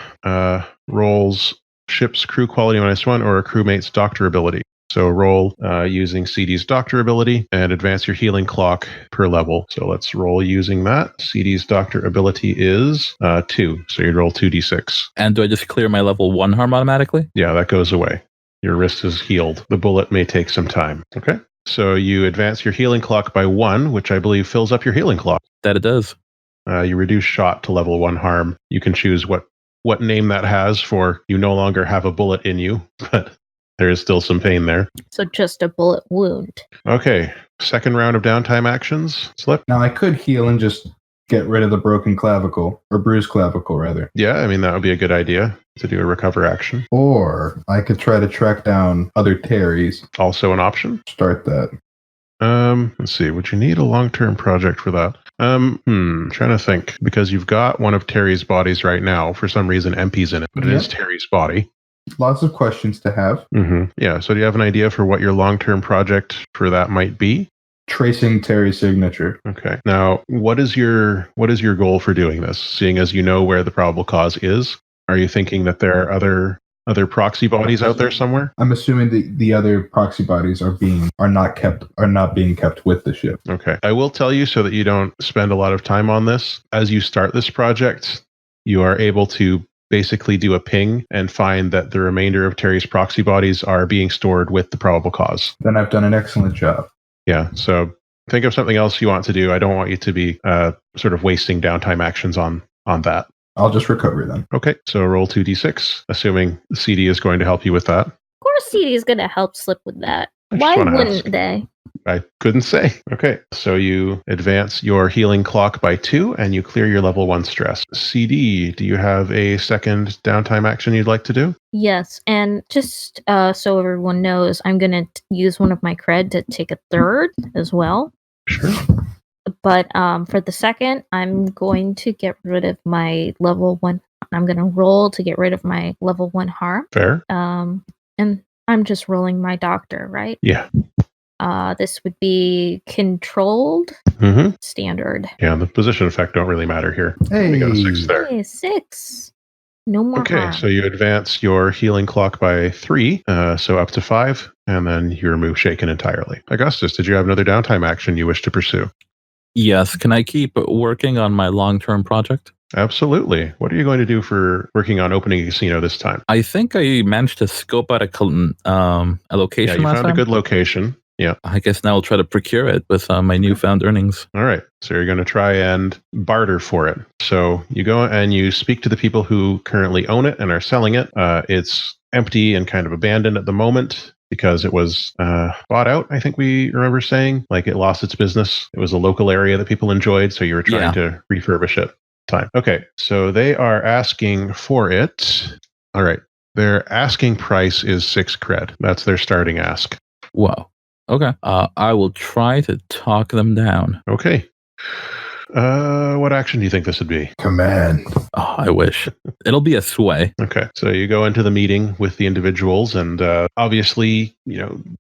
Rolls ship's crew quality -1 or a crewmate's doctor ability. So roll using CD's doctor ability and advance your healing clock per level. So let's roll using that. CD's doctor ability is 2. So you'd roll 2d6. And do I just clear my level 1 harm automatically? Yeah, that goes away. Your wrist is healed. The bullet may take some time. Okay. So you advance your healing clock by 1, which I believe fills up your healing clock. That it does. You reduce shot to level 1 harm. You can choose what name that has for you no longer have a bullet in you, but there is still some pain there. So just a bullet wound. Okay. Second round of downtime actions. Slip. Now I could heal and just get rid of the broken clavicle, or bruised clavicle, rather. Yeah, I mean, that would be a good idea to do a recover action. Or I could try to track down other Terrys. Also an option. Start that. Let's see. Would you need a long-term project for that? Trying to think. Because you've got one of Terry's bodies right now. For some reason, MP's in it, but it is Terry's body. Lots of questions to have. Yeah, so do you have an idea for what your long-term project for that might be? Tracing Terry's signature. Okay. Now, what is your goal for doing this? Seeing as you know where the probable cause is, are you thinking that there are other proxy bodies out there somewhere? I'm assuming the other proxy bodies are not being kept with the ship. Okay. I will tell you so that you don't spend a lot of time on this. As you start this project, you are able to basically do a ping and find that the remainder of Terry's proxy bodies are being stored with the probable cause. Then I've done an excellent job. Yeah, so think of something else you want to do. I don't want you to be sort of wasting downtime actions on that. I'll just recover then. Okay, so roll 2d6, assuming CD is going to help you with that. Of course, CD is going to help Slip with that. I just Why wanna wouldn't ask. they? I couldn't say. Okay, so you advance your healing clock by 2, and you clear your level 1 stress. CD, do you have a second downtime action you'd like to do? Yes, and just so everyone knows, I'm going to use one of my cred to take a third as well. Sure. But for the second, I'm going to get rid of my level 1. I'm going to roll to get rid of my level 1 harm. Fair. And I'm just rolling my doctor, right? Yeah. This would be controlled Mm-hmm. standard. Yeah, the position effect don't really matter here. Hey. We got a 6 there. Hey, 6. No more Okay, harm. so you advance your healing clock by 3, so up to 5, and then you remove shaken entirely. Augustus, did you have another downtime action you wish to pursue? Yes. Can I keep working on my long-term project? Absolutely. What are you going to do for working on opening a casino this time? I think I managed to scope out a Yeah, location you last found time. a good location. Yeah. I guess now I'll try to procure it with my newfound earnings. All right. So you're going to try and barter for it. So you go and you speak to the people who currently own it and are selling it. It's empty and kind of abandoned at the moment because it was bought out, I think we remember saying. Like it lost its business. It was a local area that people enjoyed, so you were trying to refurbish it. Time. Okay, so they are asking for it. All right. Their asking price is 6 cred. That's their starting ask. Whoa. Okay. I will try to talk them down. Okay. What action do you think this would be? Command. Oh, I wish. It'll be a sway. Okay. So you go into the meeting with the individuals and obviously,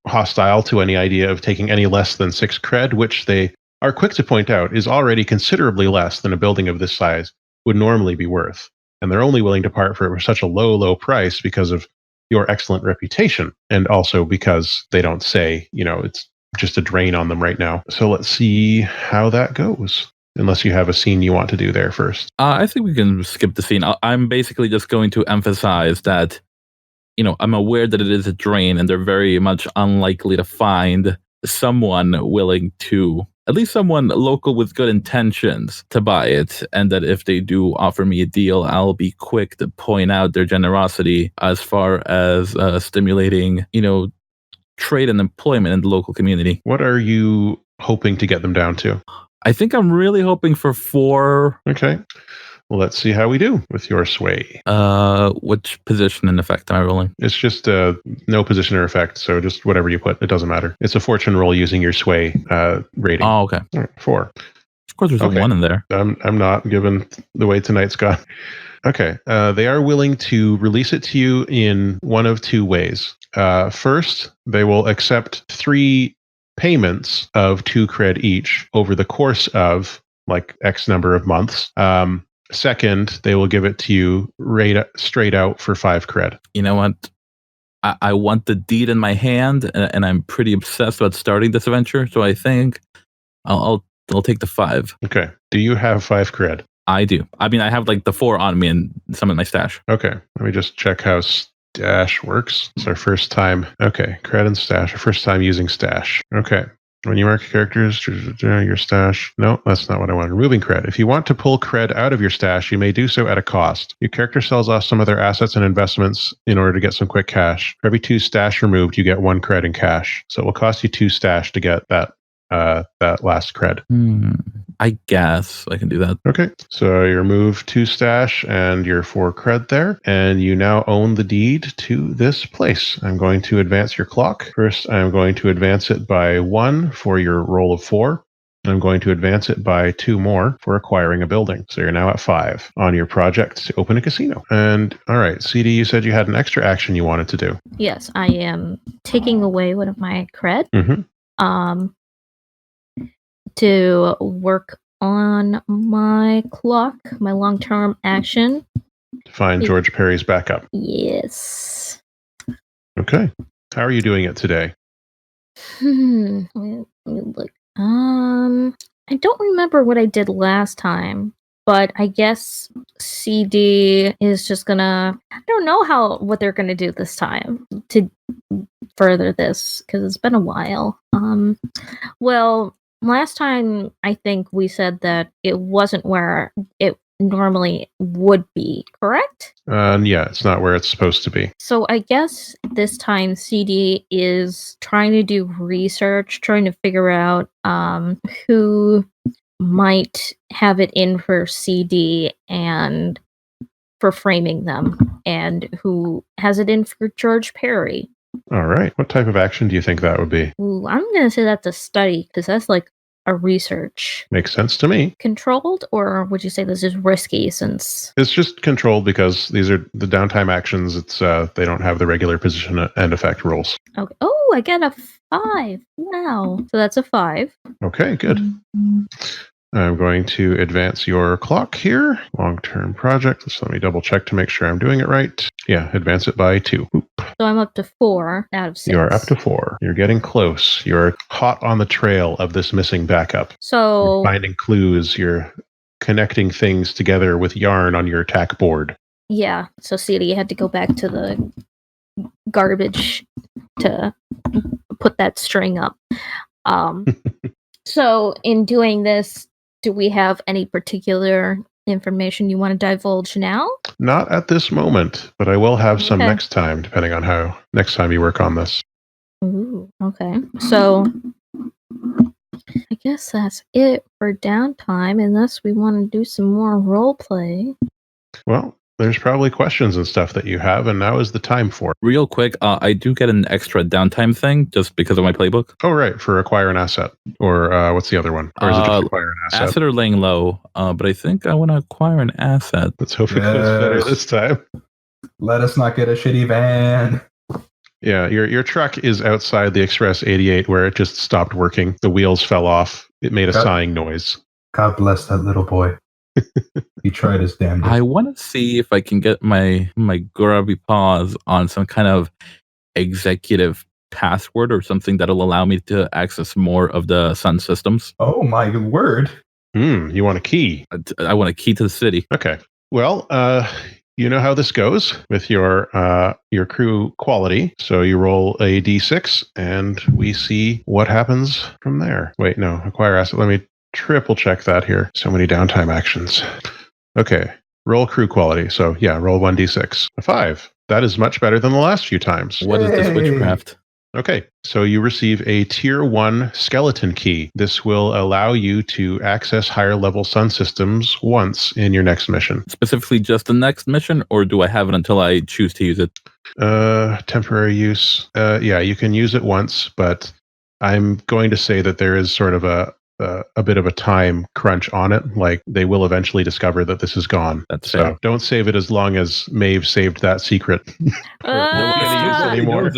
hostile to any idea of taking any less than 6 cred, which they are quick to point out is already considerably less than a building of this size would normally be worth. And they're only willing to part for it for such a low price because of your excellent reputation. And also because they don't say, it's just a drain on them right now. So let's see how that goes. Unless you have a scene you want to do there first. I think we can skip the scene. I'm basically just going to emphasize that, I'm aware that it is a drain and they're very much unlikely to find someone willing to, at least someone local with good intentions to buy it. And that if they do offer me a deal, I'll be quick to point out their generosity as far as stimulating, trade and employment in the local community. What are you hoping to get them down to? I think I'm really hoping for 4. Okay. Well, let's see how we do with your sway. Which position in effect am I rolling? It's just no position or effect, so just whatever you put. It doesn't matter. It's a fortune roll using your sway rating. Oh, okay. All right, 4. Of course, there's a 1 in there. I'm not given the way tonight's gone. Okay. They are willing to release it to you in one of 2 ways. First, they will accept 3 payments of 2 cred each over the course of like X number of months. Second, they will give it to you straight out for 5 cred. You know what? I want the deed in my hand, and I'm pretty obsessed about starting this adventure. So I think I'll take the 5. Okay. Do you have 5 cred? I do. I mean, I have like the 4 on me and some in my stash. Okay. Let me just check how stash works. It's our first time. Okay. Cred and stash. Our first time using stash. Okay. When you mark characters, your stash. No, that's not what I want. Removing cred. If you want to pull cred out of your stash, you may do so at a cost. Your character sells off some of their assets and investments in order to get some quick cash. For every 2 stash removed, you get 1 cred in cash. So it will cost you 2 stash to get that that last cred. I guess I can do that. Okay, so your move 2 stash and your 4 cred there, and you now own the deed to this place. I'm going to advance your clock. First, I'm going to advance it by 1 for your roll of 4. I'm going to advance it by 2 more for acquiring a building. So you're now at 5 on your project to open a casino. And all right, CD, you said you had an extra action you wanted to do. Yes, I am taking away one of my cred. To work on my clock, my long-term action. To find George Perry's backup. Yes. Okay. How are you doing it today? Let me look. I don't remember what I did last time, but I guess CD is just gonna. I don't know what they're gonna do this time to further this because it's been a while. Well, last time I think we said that it wasn't where it normally would be, correct? Yeah, it's not where it's supposed to be. So I guess this time CD is trying to do research, trying to figure out who might have it in for CD and for framing them, and who has it in for George Perry. All right. What type of action do you think that would be? Ooh, I'm going to say that's a study, because that's like a research. Makes sense to me. Controlled, or would you say this is risky since... It's just controlled because these are the downtime actions. It's they don't have the regular position and effect rules. Okay. Oh, I get a 5. Wow. So that's a 5. Okay, good. I'm going to advance your clock here. Long-term project. So let me double check to make sure I'm doing it right. Yeah, advance it by 2. Oop. So I'm up to 4 out of 6. You are up to 4. You're getting close. You're hot on the trail of this missing backup. So... You're finding clues. You're connecting things together with yarn on your attack board. Yeah, so CD had to go back to the garbage to put that string up. So in doing this, do we have any particular information you want to divulge now? Not at this moment, but I will have some next time, depending on how next time you work on this. Ooh, okay. So I guess that's it for downtime, unless we want to do some more role play. Well, there's probably questions and stuff that you have, and now is the time for it. Real quick, I do get an extra downtime thing just because of my playbook. Oh, right, for acquire an asset. Or what's the other one? Or is it just acquire an asset? Asset or laying low, but I think I want to acquire an asset. Let's hope it goes better this time. Let us not get a shitty van. Yeah, your truck is outside the Express 88 where it just stopped working. The wheels fell off. It made a sighing noise. God bless that little boy. He tried his damnedest. I want to see if I can get my grubby paws on some kind of executive password or something that'll allow me to access more of the sun systems. Oh my word. You want a key? I want a key to the city. Okay. Well, you know how this goes with your crew quality. So you roll a d6 and we see what happens from there. Wait, no, acquire asset. Let me triple check that here. So many downtime actions. Okay, roll crew quality. So yeah, roll 1d6. A 5. That is much better than the last few times. What is this witchcraft? Okay, so you receive a tier 1 skeleton key. This will allow you to access higher level sun systems once in your next mission. Specifically just the next mission, or do I have it until I choose to use it? Temporary use. Yeah, you can use it once, but I'm going to say that there is sort of a bit of a time crunch on it. Like they will eventually discover that this is gone. That's so fair. Don't save it as long as Maeve saved that secret. No one's going to use it anymore.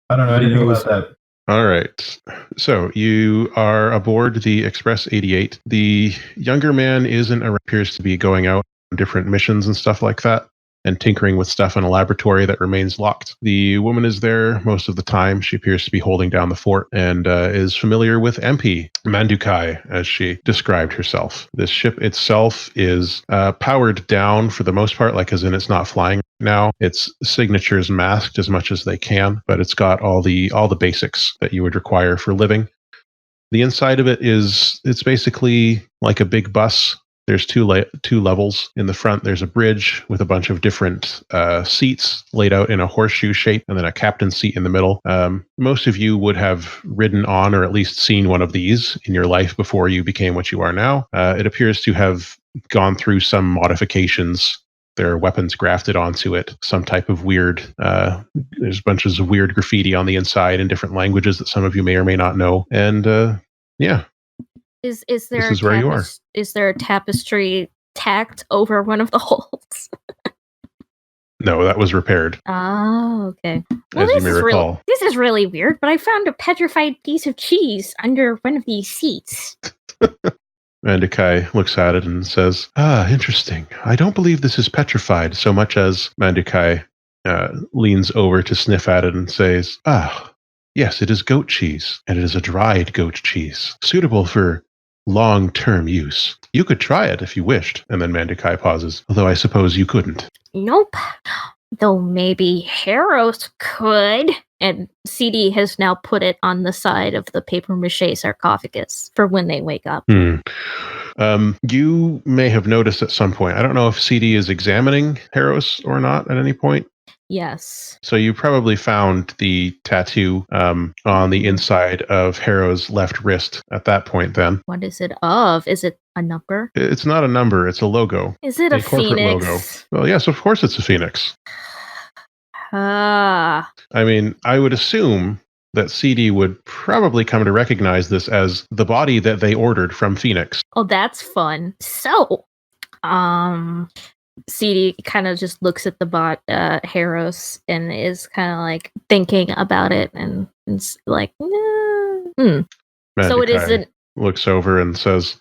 I don't know anything about that. All right. So you are aboard the Express 88. The younger man appears to be going out on different missions and stuff like that, and tinkering with stuff in a laboratory that remains locked. The woman is there most of the time. She appears to be holding down the fort and is familiar with MP Mandukai, as she described herself. This ship itself is powered down for the most part, like as in it's not flying now. Its signatures masked as much as they can, but it's got all the basics that you would require for living. The inside of it's basically like a big bus There's two levels. In the front, there's a bridge with a bunch of different seats laid out in a horseshoe shape, and then a captain's seat in the middle. Most of you would have ridden on or at least seen one of these in your life before you became what you are now. It appears to have gone through some modifications. There are weapons grafted onto it, some type of weird, there's bunches of weird graffiti on the inside in different languages that some of you may or may not know. And yeah. Is there This is where you are. Is there a tapestry tacked over one of the holes? No, that was repaired. Oh, okay. Well, as you may recall. This is really weird, but I found a petrified piece of cheese under one of these seats. Mandukai looks at it and says, interesting. I don't believe this is petrified so much as Mandukai leans over to sniff at it and says, yes, it is goat cheese, and it is a dried goat cheese, suitable for long-term use. You could try it if you wished. And then Mandukai pauses, although I suppose you couldn't. Nope. Though maybe Harros could. And CD has now put it on the side of the papier-mâché sarcophagus for when they wake up. You may have noticed at some point, I don't know if CD is examining Harros or not at any point. Yes. So you probably found the tattoo on the inside of Harrow's left wrist at that point then. What is it of? Is it a number? It's not a number, it's a logo. Is it a corporate phoenix? Logo. Well, yes, of course it's a phoenix. Ah. I mean, I would assume that CD would probably come to recognize this as the body that they ordered from Phoenix. Oh, that's fun. So, CD kind of just looks at the Harros and is kind of like thinking about it and it's like, So it isn't. Looks over and says,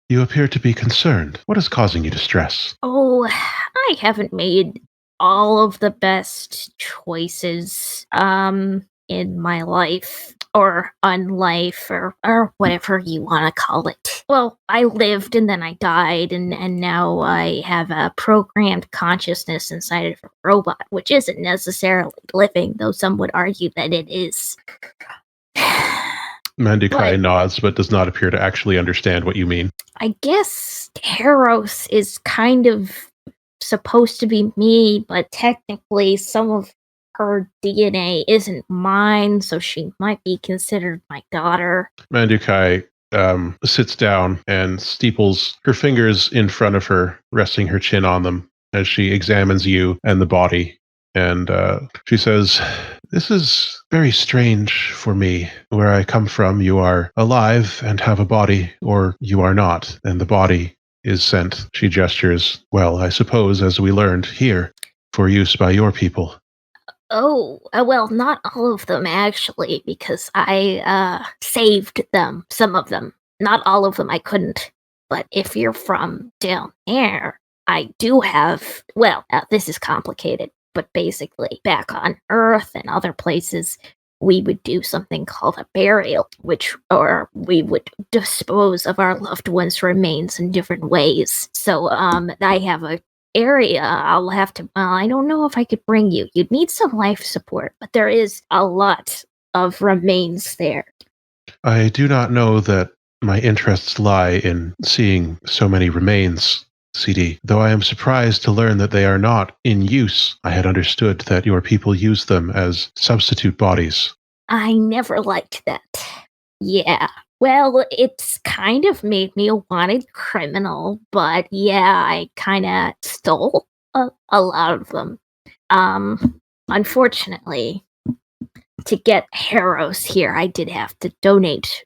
"You appear to be concerned. What is causing you distress?" Oh, I haven't made all of the best choices in my life or unlife or whatever you want to call it. Well, I lived and then I died and now I have a programmed consciousness inside of a robot, which isn't necessarily living, though some would argue that it is. Mandukai nods, but does not appear to actually understand what you mean. I guess Harros is kind of supposed to be me, but technically some of her DNA isn't mine, so she might be considered my daughter. Mandukai sits down and steeples her fingers in front of her, resting her chin on them as she examines you and the body. And she says, "This is very strange for me. Where I come from, you are alive and have a body, or you are not, and the body is sent," she gestures, "well, I suppose, as we learned, here, for use by your people." Oh, well, not all of them, actually, because I saved them, some of them. Not all of them I couldn't. But if you're from down there, I do have, well, this is complicated, but basically, back on Earth and other places, we would do something called a burial, or we would dispose of our loved ones' remains in different ways. So, I have a area I'll have to, I don't know if I could bring you. You'd need some life support, but there is a lot of remains there. I do not know that my interests lie in seeing so many remains, CD, though I am surprised to learn that they are not in use. I had understood that your people use them as substitute bodies. I never liked that. Yeah. Well, it's kind of made me a wanted criminal, but yeah, I kind of stole a lot of them. Unfortunately, to get Harros here, I did have to donate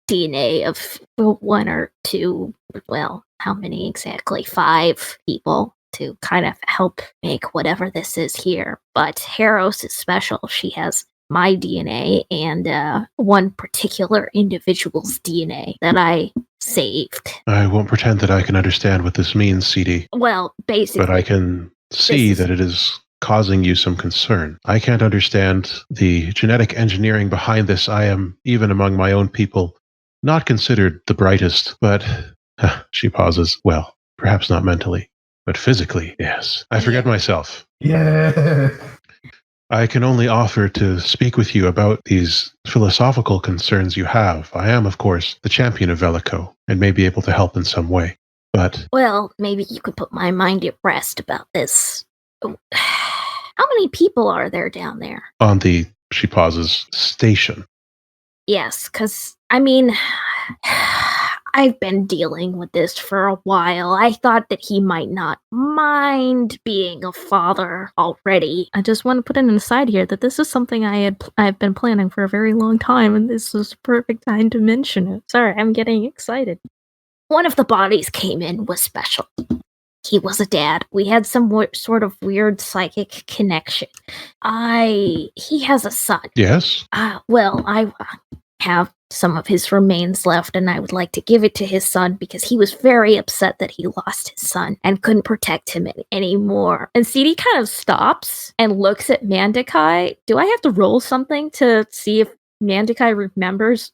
DNA of one or two, well, how many exactly? 5 people to kind of help make whatever this is here. But Harros is special. She has my DNA and one particular individual's DNA that I saved. I won't pretend that I can understand what this means, CD. Well, basically. But I can see that it is causing you some concern. I can't understand the genetic engineering behind this. I am, even among my own people, not considered the brightest, but she pauses. Well, perhaps not mentally, but physically, yes. I forget myself. Yeah. I can only offer to speak with you about these philosophical concerns you have. I am, of course, the champion of Velico, and may be able to help in some way. But Well, maybe you could put my mind at rest about this. How many people are there down there? on the, she pauses, station. Yes, because, I mean, I've been dealing with this for a while. I thought that he might not mind being a father already. I just want to put in an aside here that this is something I've been planning for a very long time, and this was the perfect time to mention it. Sorry, I'm getting excited. One of the bodies came in was special. He was a dad. We had some sort of weird psychic connection. He has a son. Yes? Well, I have some of his remains left, and I would like to give it to his son because he was very upset that he lost his son and couldn't protect him anymore. And CD kind of stops and looks at Mandakai. Do I have to roll something to see if Mandakai remembers,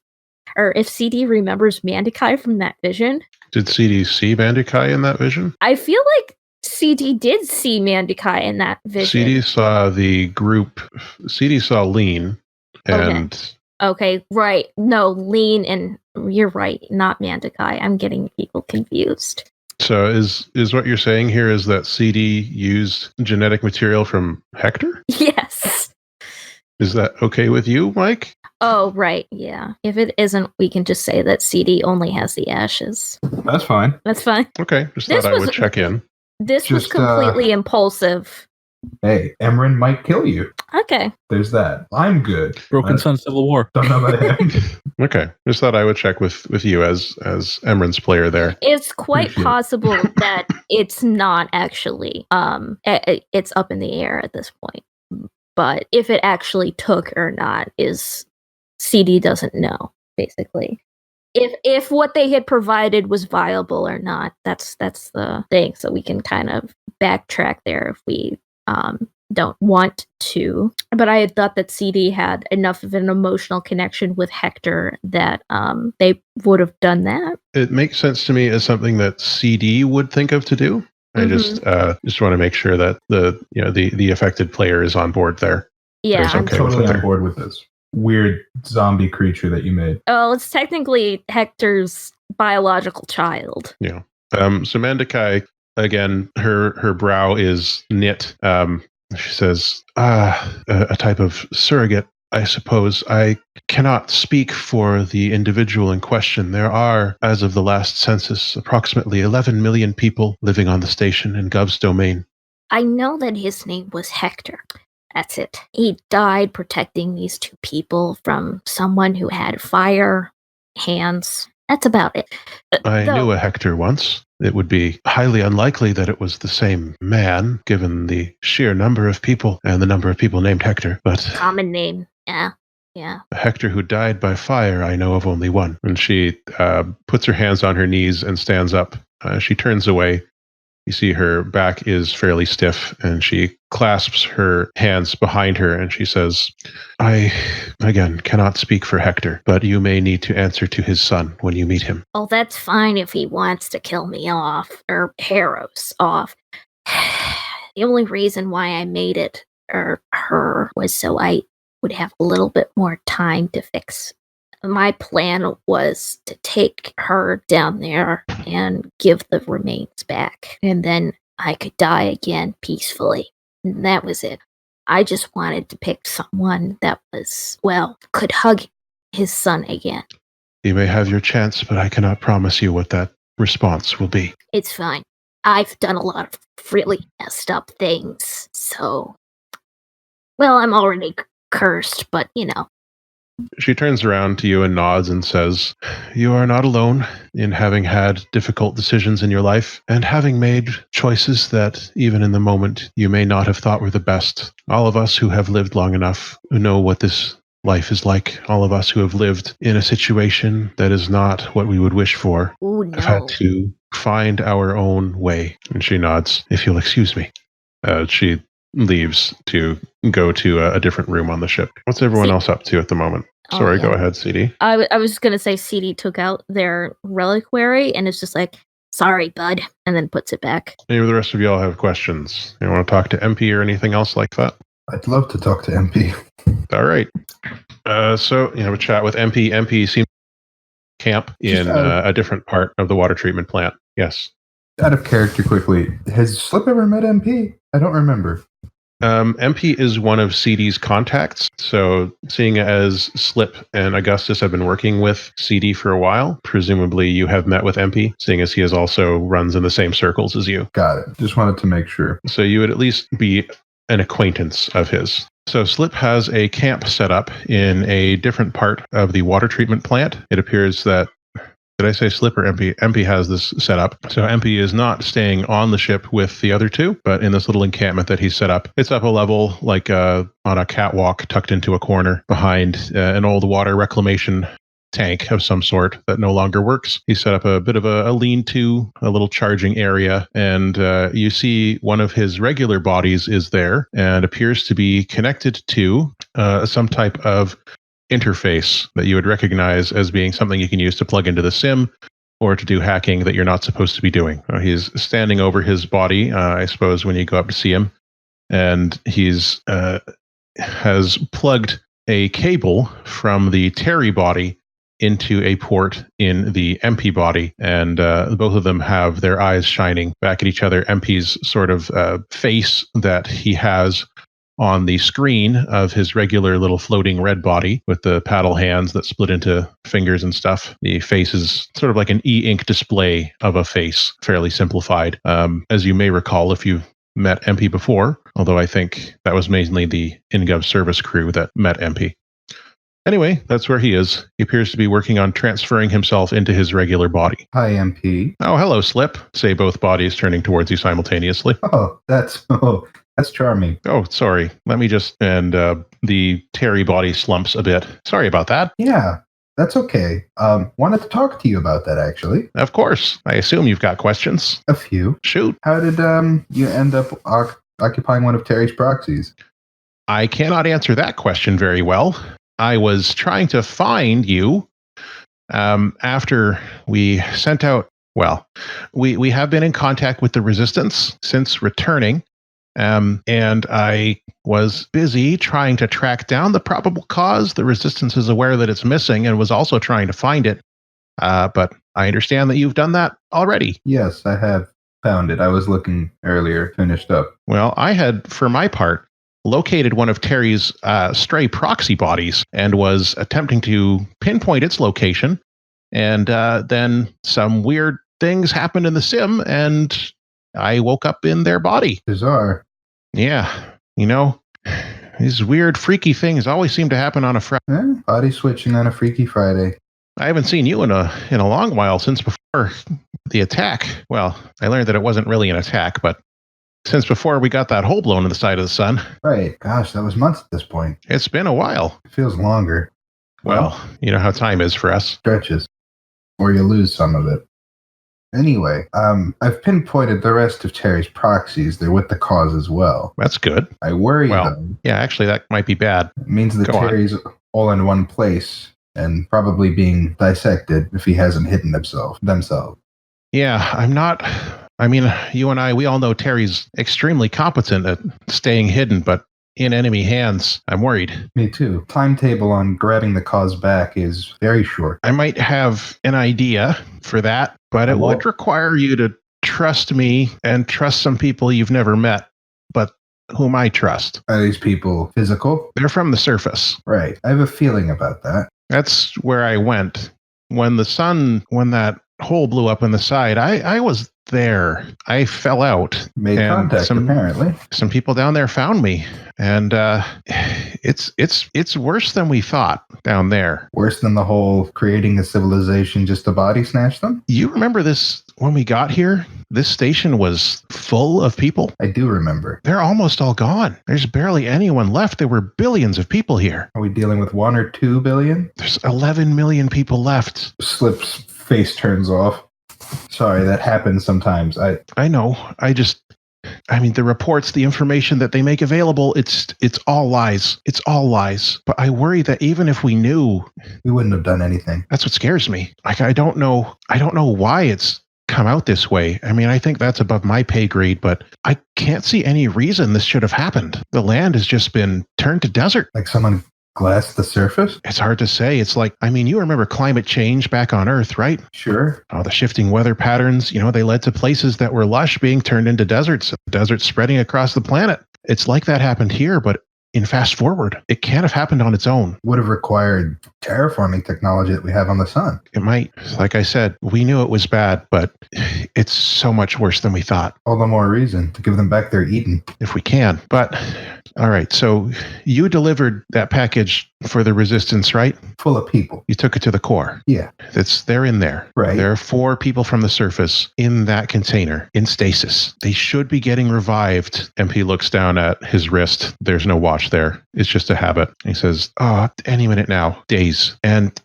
or if CD remembers Mandakai from that vision? Did CD see Mandakai in that vision? I feel like CD did see Mandakai in that vision. CD saw the group. CD saw Lean, and Okay, right. No, Lean, and you're right, not Mandakai. I'm getting people confused. so is what you're saying here is that CD used genetic material from Hector? Yes. Is that okay with you, Mike? Oh, right, yeah. If it isn't, we can just say that CD only has the ashes. That's fine. That's fine. Okay, just This thought I was- would check in. This was Just, completely impulsive. Hey, Emran might kill you. Okay. There's that. I'm good. Broken I Sun Civil War. Don't know about him. Okay, just thought I would check with you as Emran's player there. It's quite Appreciate it. possible that it's not actually, it's up in the air at this point. But if it actually took or not is CD doesn't know, basically. If what they had provided was viable or not, that's the thing. So we can kind of backtrack there if we don't want to. But I had thought that CD had enough of an emotional connection with Hector that they would have done that. It makes sense to me as something that CD would think of to do. I just want to make sure that the affected player is on board there. Yeah. There's I'm okay with Totally it on there. board with this weird zombie creature that you made. Oh, it's technically Hector's biological child. So Mandakai, again, her brow is knit. She says, a type of surrogate, I suppose. I cannot speak for the individual in question. There are, as of the last census, approximately 11 million people living on the station in Gov's domain. I know that his name was Hector. That's it. He died protecting these two people from someone who had fire hands. That's about it. I knew a Hector once. It would be highly unlikely that it was the same man, given the sheer number of people and the number of people named Hector. But Common name. Yeah. a Hector who died by fire, I know of only one. And she puts her hands on her knees and stands up. She turns away. You see her back is fairly stiff, and she clasps her hands behind her, and she says, I, again, cannot speak for Hector, but you may need to answer to his son when you meet him. Oh, that's fine if he wants to kill me off, or Harrow's off. The only reason why I made it, or her, was so I would have a little bit more time to fix. My plan was to take her down there and give the remains back, and then I could die again peacefully. And that was it. I just wanted to pick someone that was, well, could hug his son again. You may have your chance, but I cannot promise you what that response will be. It's fine. I've done a lot of really messed up things, so... Well, I'm already cursed, but, you know. She turns around to you and nods and says, you are not alone in having had difficult decisions in your life and having made choices that, even in the moment, you may not have thought were the best. All of us who have lived long enough know what this life is like. All of us who have lived in a situation that is not what we would wish for Ooh, have had no. to find our own way. And she nods, if you'll excuse me. She leaves to go to a different room on the ship. What's everyone See- else up to at the moment? Oh, Sorry, yeah. go ahead, CD. I was going to say CD took out their reliquary, and it's just like, sorry, bud, and then puts it back. Any of the rest of y'all have questions? You want to talk to MP or anything else like that? I'd love to talk to MP. All right. So you have a chat with MP. MP seems to camp in a different part of the water treatment plant. Yes. Out of character quickly, has Slip ever met MP? I don't remember. MP is one of CD's contacts. So seeing as Slip and Augustus have been working with CD for a while, presumably you have met with MP, seeing as he is also runs in the same circles as you. Got it. Just wanted to make sure. So you would at least be an acquaintance of his. So Slip has a camp set up in a different part of the water treatment plant. It appears that, did I say Slip or MP? MP has this set up. So MP is not staying on the ship with the other two, but in this little encampment that he's set up. It's up a level, like on a catwalk tucked into a corner behind an old water reclamation tank of some sort that no longer works. He set up a bit of a lean-to, a little charging area, and you see one of his regular bodies is there and appears to be connected to some type of interface that you would recognize as being something you can use to plug into the sim or to do hacking that you're not supposed to be doing. He's standing over his body, I suppose, when you go up to see him, and he's has plugged a cable from the Terry body into a port in the MP body, and both of them have their eyes shining back at each other. MP's sort of face that he has on the screen of his regular little floating red body with the paddle hands that split into fingers and stuff. The face is sort of like an e-ink display of a face, fairly simplified. As you may recall, if you've met MP before, although I think that was mainly the InGov service crew that met MP. Anyway, that's where he is. He appears to be working on transferring himself into his regular body. Hi, MP. Oh, hello, Slip, say both bodies turning towards you simultaneously. Oh, that's charming. Oh, sorry. Let me just... And the Terry body slumps a bit. Sorry about that. Yeah, that's okay. Wanted to talk to you about that, actually. Of course. I assume you've got questions. A few. Shoot. How did you end up occupying one of Terry's proxies? I cannot answer that question very well. I was trying to find you after we sent out... Well, we have been in contact with the Resistance since returning. And I was busy trying to track down the probable cause. The Resistance is aware that it's missing and was also trying to find it. But I understand that you've done that already. Yes, I have found it. I was looking earlier, finished up. Well, I had, for my part, located one of Terry's stray proxy bodies and was attempting to pinpoint its location. And then some weird things happened in the sim, and I woke up in their body. Bizarre. Yeah. You know, these weird, freaky things always seem to happen on a Friday. Body switching on a Freaky Friday. I haven't seen you in a long while, since before the attack. Well, I learned that it wasn't really an attack, but since before we got that hole blown in the side of the sun. Right. Gosh, that was months at this point. It's been a while. It feels longer. Well, you know how time is for us. Stretches. Or you lose some of it. Anyway, I've pinpointed the rest of Terry's proxies. They're with the cause as well. That's good. I worry, though. Yeah, actually, that might be bad. It means that Terry's all in one place and probably being dissected if he hasn't hidden themselves. Yeah, I'm not... I mean, you and I, we all know Terry's extremely competent at staying hidden, but in enemy hands, I'm worried. Me too. Timetable on grabbing the cause back is very short. I might have an idea for that, but it would require you to trust me and trust some people you've never met, but whom I trust. Are these people physical? They're from the surface. Right. I have a feeling about that. That's where I went. When that hole blew up in the side, I was there. I fell out. Made contact, apparently. Some people down there found me, and it's worse than we thought down there. Worse than the whole creating a civilization just to body snatch them? You remember this when we got here? This station was full of people. I do remember. They're almost all gone. There's barely anyone left. There were billions of people here. Are we dealing with 1 or 2 billion? There's 11 million people left. Slip's face turns off. Sorry, that happens sometimes. I know. I mean, the reports, the information that they make available, it's all lies. It's all lies. But I worry that even if we knew, we wouldn't have done anything. That's what scares me. Like, I don't know why it's come out this way. I mean, I think that's above my pay grade, but I can't see any reason this should have happened. The land has just been turned to desert. Like someone glassed the surface? It's hard to say. It's like, I mean, you remember climate change back on Earth, right? Sure. Oh, the shifting weather patterns, they led to places that were lush being turned into deserts, deserts spreading across the planet. It's like that happened here, but in fast forward, it can't have happened on its own. Would have required terraforming technology that we have on the sun. It might. Like I said, we knew it was bad, but it's so much worse than we thought. All the more reason to give them back their Eden. If we can. But, all right, so you delivered that package for the resistance, right? Full of people. You took it to the core. Yeah. They're in there. Right. There are 4 people from the surface in that container, in stasis. They should be getting revived. MP looks down at his wrist. There's no watch there. It's just a habit. He says, any minute now, days. And,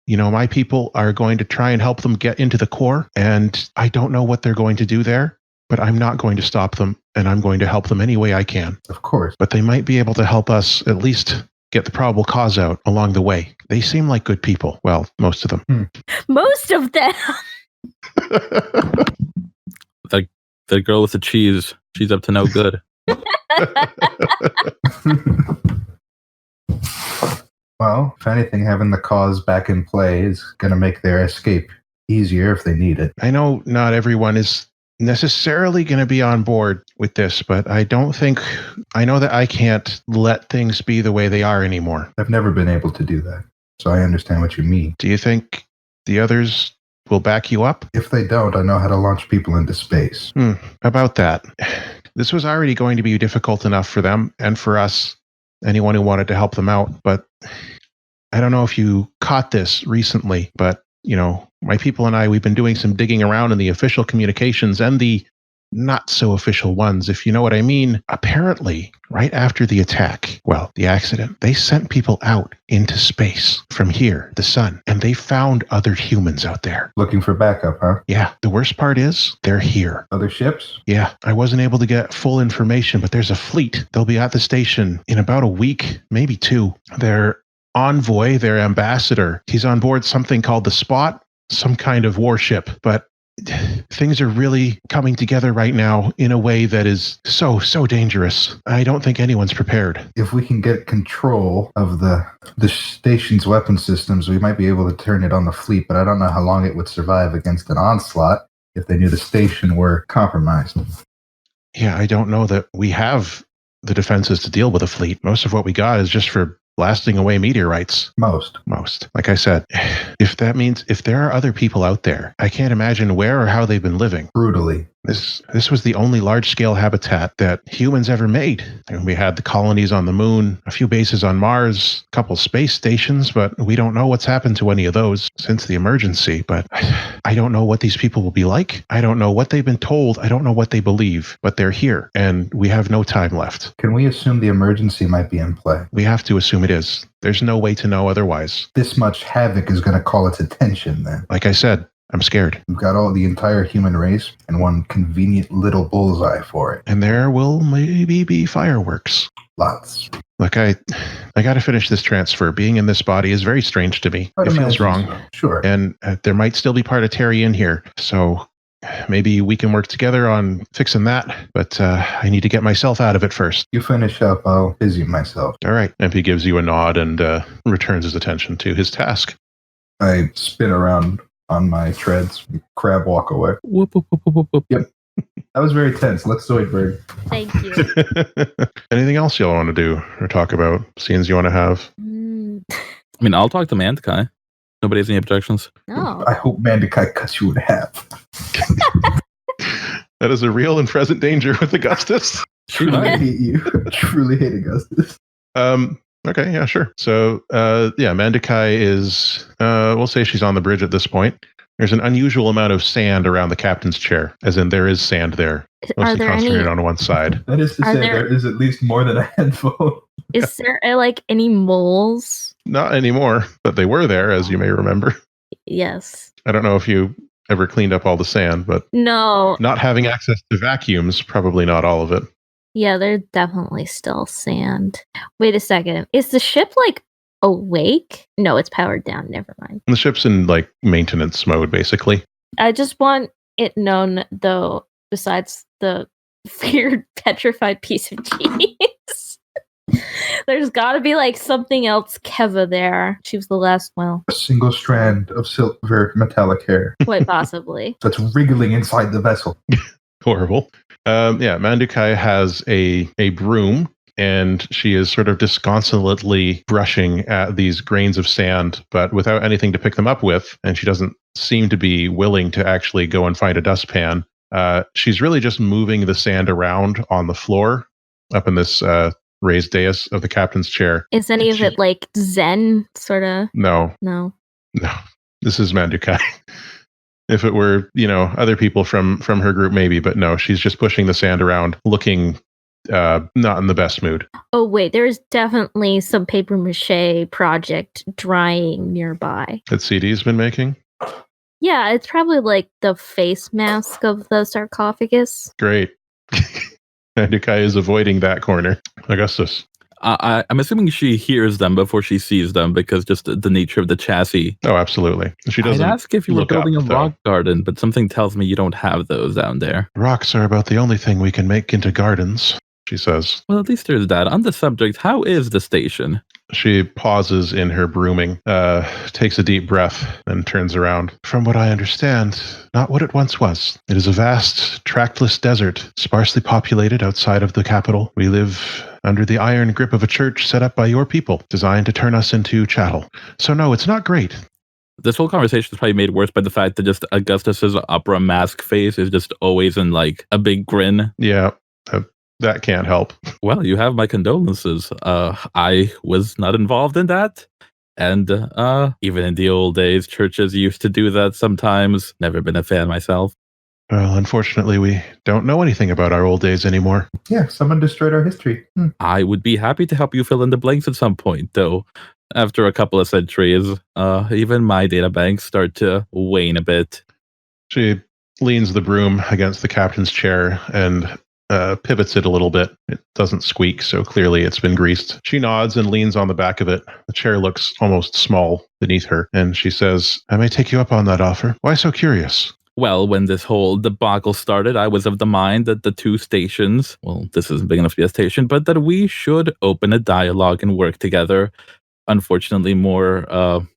my people are going to try and help them get into the core. And I don't know what they're going to do there, but I'm not going to stop them. And I'm going to help them any way I can. Of course. But they might be able to help us at least get the probable cause out along the way. They seem like good people. Well, most of them. Most of them. The girl with the cheese, she's up to no good. Well, if anything, having the cause back in play is going to make their escape easier if they need it. I know not everyone is necessarily going to be on board with this, but I know that I can't let things be the way they are anymore. I've never been able to do that, so I understand what you mean. Do you think the others will back you up? If they don't, I know how to launch people into space. About that. This was already going to be difficult enough for them and for us, anyone who wanted to help them out, but I don't know if you caught this recently, but my people and I, we've been doing some digging around in the official communications and the not so official ones, if you know what I mean. Apparently, right after the attack, the accident, they sent people out into space from here, the sun, and they found other humans out there. Looking for backup, huh? Yeah. The worst part is they're here. Other ships? Yeah. I wasn't able to get full information, but there's a fleet. They'll be at the station in about a week, maybe 2. Their envoy, their ambassador, he's on board something called the Spot, some kind of warship, but things are really coming together right now in a way that is so dangerous. I don't think anyone's prepared. If we can get control of the station's weapon systems, we might be able to turn it on the fleet, but I don't know how long it would survive against an onslaught if they knew the station were compromised. Yeah, I don't know that we have the defenses to deal with a fleet. Most of what we got is just for blasting away meteorites. Most. Like I said, if that means if there are other people out there, I can't imagine where or how they've been living. Brutally. This was the only large-scale habitat that humans ever made. And we had the colonies on the moon, a few bases on Mars, a couple space stations, but we don't know what's happened to any of those since the emergency. But I don't know what these people will be like. I don't know what they've been told. I don't know what they believe, but they're here, and we have no time left. Can we assume the emergency might be in play? We have to assume it is. There's no way to know otherwise. This much havoc is going to call its attention then. Like I said, I'm scared. We've got the entire human race and one convenient little bullseye for it. And there will maybe be fireworks. Lots. Look, I got to finish this transfer. Being in this body is very strange to me. It feels wrong. So. Sure. And there might still be part of Terry in here. So maybe we can work together on fixing that. But I need to get myself out of it first. You finish up, I'll busy myself. All right. MP gives you a nod and returns his attention to his task. I spin around on my treads, crab walk away. Whoop, whoop, whoop, whoop, whoop. Yep. That was very tense. Let's Zoidberg. Thank you. Anything else y'all want to do or talk about? Scenes you want to have? I mean, I'll talk to Mandakai. Nobody has any objections? No. I hope Mandakai cuts you in half. That is a real and present danger with Augustus. Truly hate you. Truly hate Augustus. Okay, yeah, sure. So, Mandakai is, we'll say she's on the bridge at this point. There's an unusual amount of sand around the captain's chair, as in there is sand there, mostly concentrated on one side. That is to say, there is at least more than a handful. Is there any moles? Not anymore, but they were there, as you may remember. Yes. I don't know if you ever cleaned up all the sand, but no. Not having access to vacuums, probably not all of it. Yeah, there's definitely still sand. Wait a second. Is the ship awake? No, it's powered down. Never mind. The ship's in maintenance mode, basically. I just want it known, though, besides the weird petrified piece of cheese? There's got to be like something else Keva there. She was the last, well, A single strand of silver metallic hair quite possibly. that's wriggling inside the vessel. Horrible. Mandukai has a broom, and she is sort of disconsolately brushing at these grains of sand, but without anything to pick them up with, and she doesn't seem to be willing to actually go and find a dustpan. She's really just moving the sand around on the floor up in this raised dais of the captain's chair. Is any of it like Zen sort of? No. This is Mandukai. If it were, other people from her group, maybe, but no, she's just pushing the sand around, looking not in the best mood. Oh, wait, there's definitely some paper mache project drying nearby. That CD's been making? Yeah, it's probably like the face mask of the sarcophagus. Great. Mandukai is avoiding that corner. Augustus. I'm assuming she hears them before she sees them because just the nature of the chassis. Oh, absolutely. She doesn't. I'd ask if you were building a rock though. garden, but something tells me you don't have those down there. Rocks are about the only thing we can make into gardens, she says. Well, at least there's that. On the subject, how is the station? She pauses in her brooming, takes a deep breath, and turns around. From what I understand, not what it once was. It is a vast, trackless desert, sparsely populated outside of the capital. We live under the iron grip of a church set up by your people, designed to turn us into chattel. So no, it's not great. This whole conversation is probably made worse by the fact that just Augustus's opera mask face is just always in like a big grin. Yeah. That can't help. Well, you have my condolences. I was not involved in that. And even in the old days, churches used to do that sometimes. Never been a fan myself. Well, unfortunately, we don't know anything about our old days anymore. Yeah, someone destroyed our history. I would be happy to help you fill in the blanks at some point, though. After a couple of centuries, even my data banks start to wane a bit. She leans the broom against the captain's chair and pivots it a little bit. It doesn't squeak, so clearly it's been greased. She nods and leans on the back of it. The chair looks almost small beneath her, and she says, I may take you up on that offer. Why so curious? Well, when this whole debacle started, I was of the mind that the two stations, well, this isn't big enough to be a station, but that we should open a dialogue and work together. Unfortunately, more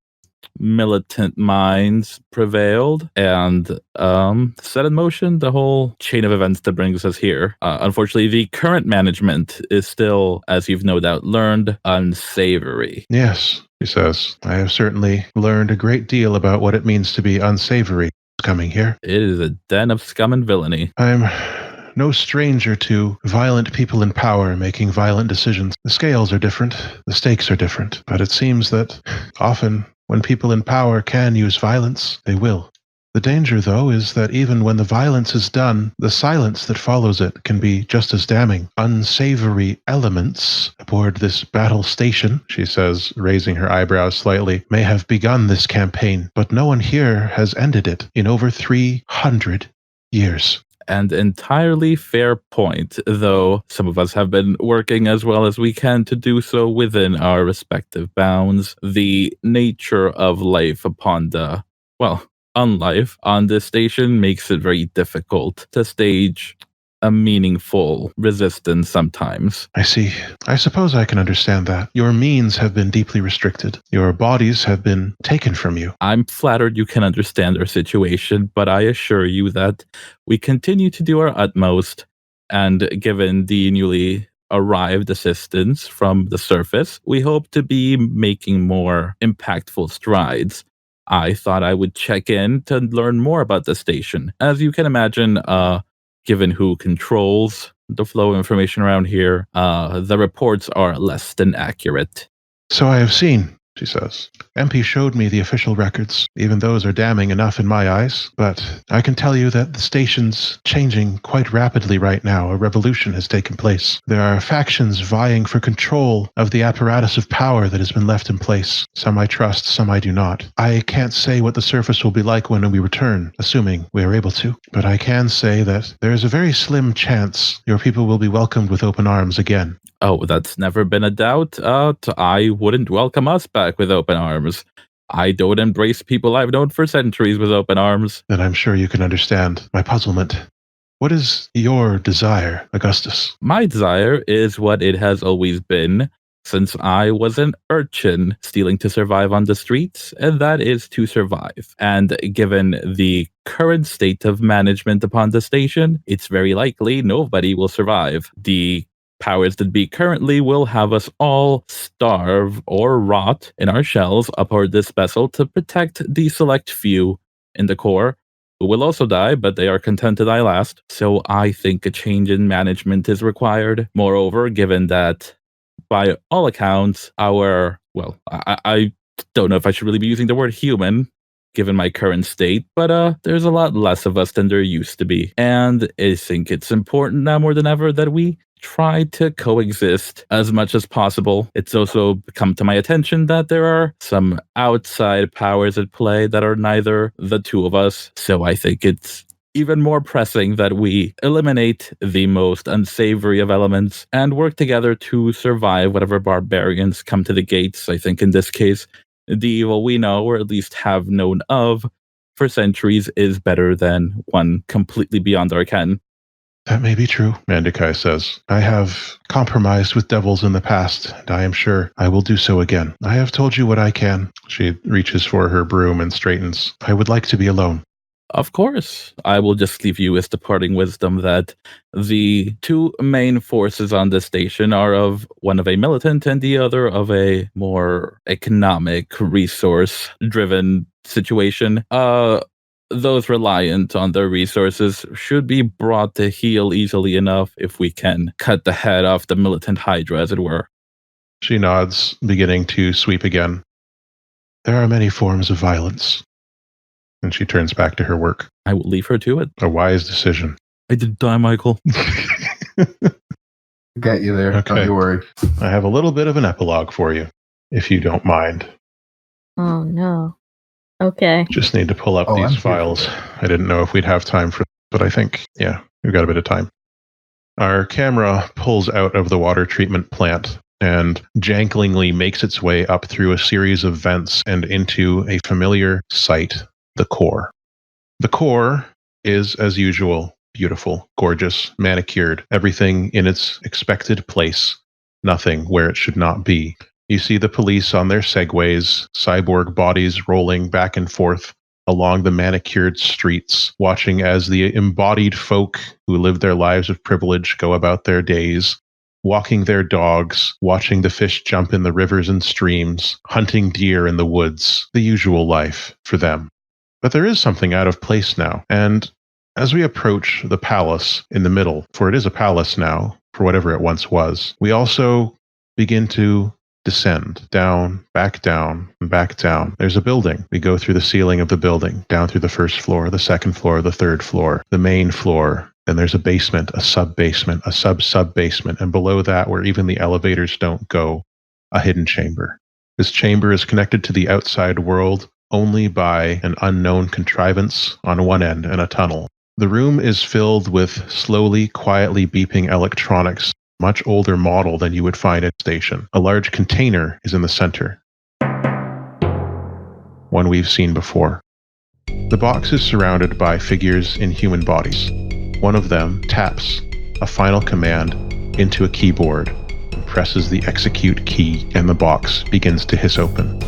militant minds prevailed and set in motion the whole chain of events that brings us here. Unfortunately, the current management is still, as you've no doubt learned, unsavory. Yes, he says. I have certainly learned a great deal about what it means to be unsavory coming here. It is a den of scum and villainy. I'm no stranger to violent people in power making violent decisions. The scales are different, the stakes are different, but it seems that often when people in power can use violence, they will. The danger, though, is that even when the violence is done, the silence that follows it can be just as damning. Unsavory elements aboard this battle station, she says, raising her eyebrows slightly, may have begun this campaign, but no one here has ended it in over 300 years. And entirely fair point, though some of us have been working as well as we can to do so within our respective bounds. The nature of life upon the, well, unlife on this station makes it very difficult to stage a meaningful resistance sometimes. I see. I suppose I can understand that. Your means have been deeply restricted. Your bodies have been taken from you. I'm flattered you can understand our situation, but I assure you that we continue to do our utmost, and given the newly arrived assistance from the surface, we hope to be making more impactful strides. I thought I would check in to learn more about the station. As you can imagine, given who controls the flow of information around here, the reports are less than accurate. So I have seen, she says. MP showed me the official records. Even those are damning enough in my eyes. But I can tell you that the station's changing quite rapidly right now. A revolution has taken place. There are factions vying for control of the apparatus of power that has been left in place. Some I trust, some I do not. I can't say what the surface will be like when we return, assuming we are able to. But I can say that there is a very slim chance your people will be welcomed with open arms again. Oh, that's never been a doubt. I wouldn't welcome us back with open arms. I don't embrace people I've known for centuries with open arms. Then I'm sure you can understand my puzzlement. What is your desire, Augustus? My desire is what it has always been since I was an urchin stealing to survive on the streets, and that is to survive. And given the current state of management upon the station, it's very likely nobody will survive. The powers that be currently will have us all starve or rot in our shells aboard this vessel to protect the select few in the core, who will also die, but they are content to die last. So I think a change in management is required. Moreover, given that by all accounts, I don't know if I should really be using the word human, given my current state, but there's a lot less of us than there used to be. And I think it's important now more than ever that we try to coexist as much as possible. It's also come to my attention that there are some outside powers at play that are neither the two of us. So I think it's even more pressing that we eliminate the most unsavory of elements and work together to survive whatever barbarians come to the gates. I think in this case, the evil we know, or at least have known of, for centuries is better than one completely beyond our ken. That may be true, Mandakai says. I have compromised with devils in the past, and I am sure I will do so again. I have told you what I can. She reaches for her broom and straightens. I would like to be alone. Of course. I will just leave you with the parting wisdom that the two main forces on this station are of one of a militant and the other of a more economic resource-driven situation. Those reliant on their resources should be brought to heel easily enough if we can cut the head off the militant hydra, as it were. She nods, beginning to sweep again. There are many forms of violence. And she turns back to her work. I will leave her to it. A wise decision. I didn't die, Michael. Got you there. Okay. Don't you worry. I have a little bit of an epilogue for you, if you don't mind. Oh, no. Okay. Just need to pull up these files. I didn't know if we'd have time for, but I think, yeah, we've got a bit of time. Our camera pulls out of the water treatment plant and janglingly makes its way up through a series of vents and into a familiar sight, the core. The core is, as usual, beautiful, gorgeous, manicured, everything in its expected place, nothing where it should not be. You see the police on their segways, cyborg bodies rolling back and forth along the manicured streets, watching as the embodied folk who live their lives of privilege go about their days, walking their dogs, watching the fish jump in the rivers and streams, hunting deer in the woods, the usual life for them. But there is something out of place now, and as we approach the palace in the middle, for it is a palace now, for whatever it once was, we also begin to descend, down, and back down. There's a building. We go through the ceiling of the building, down through the first floor, the second floor, the third floor, the main floor. Then there's a basement, a sub-basement, a sub-sub-basement, and below that, where even the elevators don't go, a hidden chamber. This chamber is connected to the outside world only by an unknown contrivance on one end and a tunnel. The room is filled with slowly, quietly beeping electronics, much older model than you would find at a station. A large container is in the center, one we've seen before. The box is surrounded by figures in human bodies. One of them taps a final command into a keyboard, presses the execute key, and the box begins to hiss open.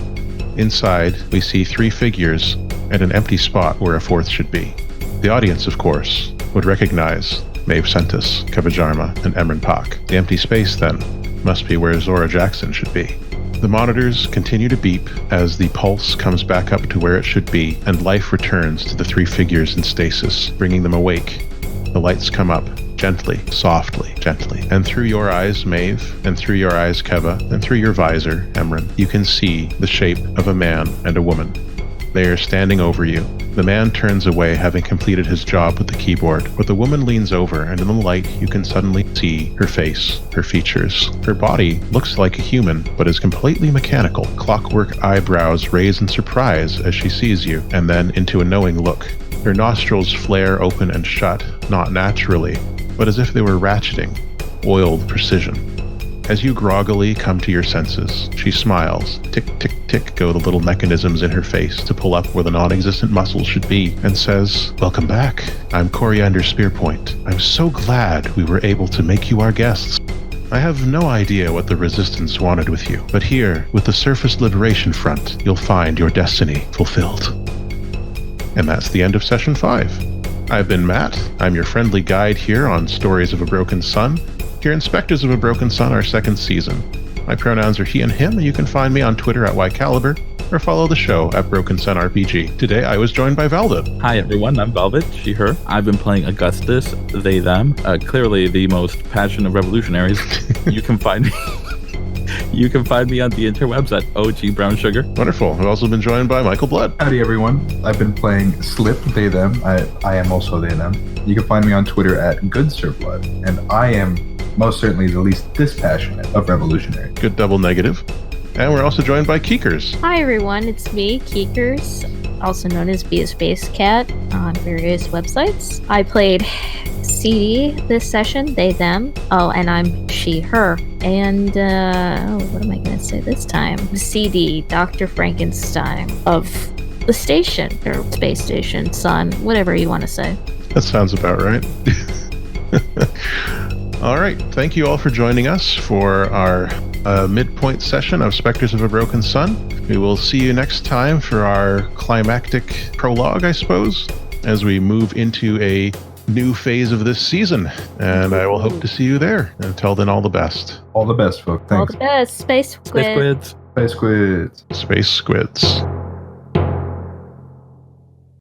Inside, we see 3 figures and an empty spot where a 4th should be. The audience, of course, would recognize Maeve Sentis, Kavajarma, and Emran Pak. The empty space, then, must be where Zora Jackson should be. The monitors continue to beep as the pulse comes back up to where it should be, and life returns to the 3 figures in stasis, bringing them awake. The lights come up, gently, softly, gently. And through your eyes, Maeve, and through your eyes, Keva, and through your visor, Emran, you can see the shape of a man and a woman. They are standing over you. The man turns away, having completed his job with the keyboard, but the woman leans over, and in the light, you can suddenly see her face, her features. Her body looks like a human, but is completely mechanical. Clockwork eyebrows raise in surprise as she sees you, and then into a knowing look. Her nostrils flare open and shut, not naturally, but as if they were ratcheting, oiled precision. As you groggily come to your senses, she smiles. Tick, tick, tick go the little mechanisms in her face to pull up where the non-existent muscles should be, and says, "Welcome back. I'm Coriander Spearpoint. I'm so glad we were able to make you our guests. I have no idea what the Resistance wanted with you, but here, with the Surface Liberation Front, you'll find your destiny fulfilled." And that's the end of Session 5. I've been Matt. I'm your friendly guide here on Stories of a Broken Sun, here in Specters of a Broken Sun, our second season. My pronouns are he and him, and you can find me on Twitter at YCaliber, or follow the show at Broken Sun RPG. Today I was joined by Velvet. Hi everyone, I'm Velvet, she, her. I've been playing Augustus, they, them. Clearly the most passionate revolutionaries. You can find me on the interwebs at OG Brown Sugar. Wonderful. I've also been joined by Michael Blood. Howdy, everyone. I've been playing Slip, they, them. I am also they, them. You can find me on Twitter at GoodSirBlood, and I am most certainly the least dispassionate of revolutionary. Good double negative. And we're also joined by Keekers. Hi everyone, it's me, Keekers, also known as Be a Space Cat on various websites. I played CD this session, they, them. Oh, and I'm she, her. And, what am I going to say this time? CD, Dr. Frankenstein of the station, or space station, sun, whatever you want to say. That sounds about right. All right. Thank you all for joining us for our midpoint session of Specters of a Broken Sun. We will see you next time for our climactic prologue, I suppose, as we move into a new phase of this season. And I will hope to see you there. Until then, all the best. All the best, folks. Thanks. All the best, Space Squid. Space Squids. Space Squids. Space Squids.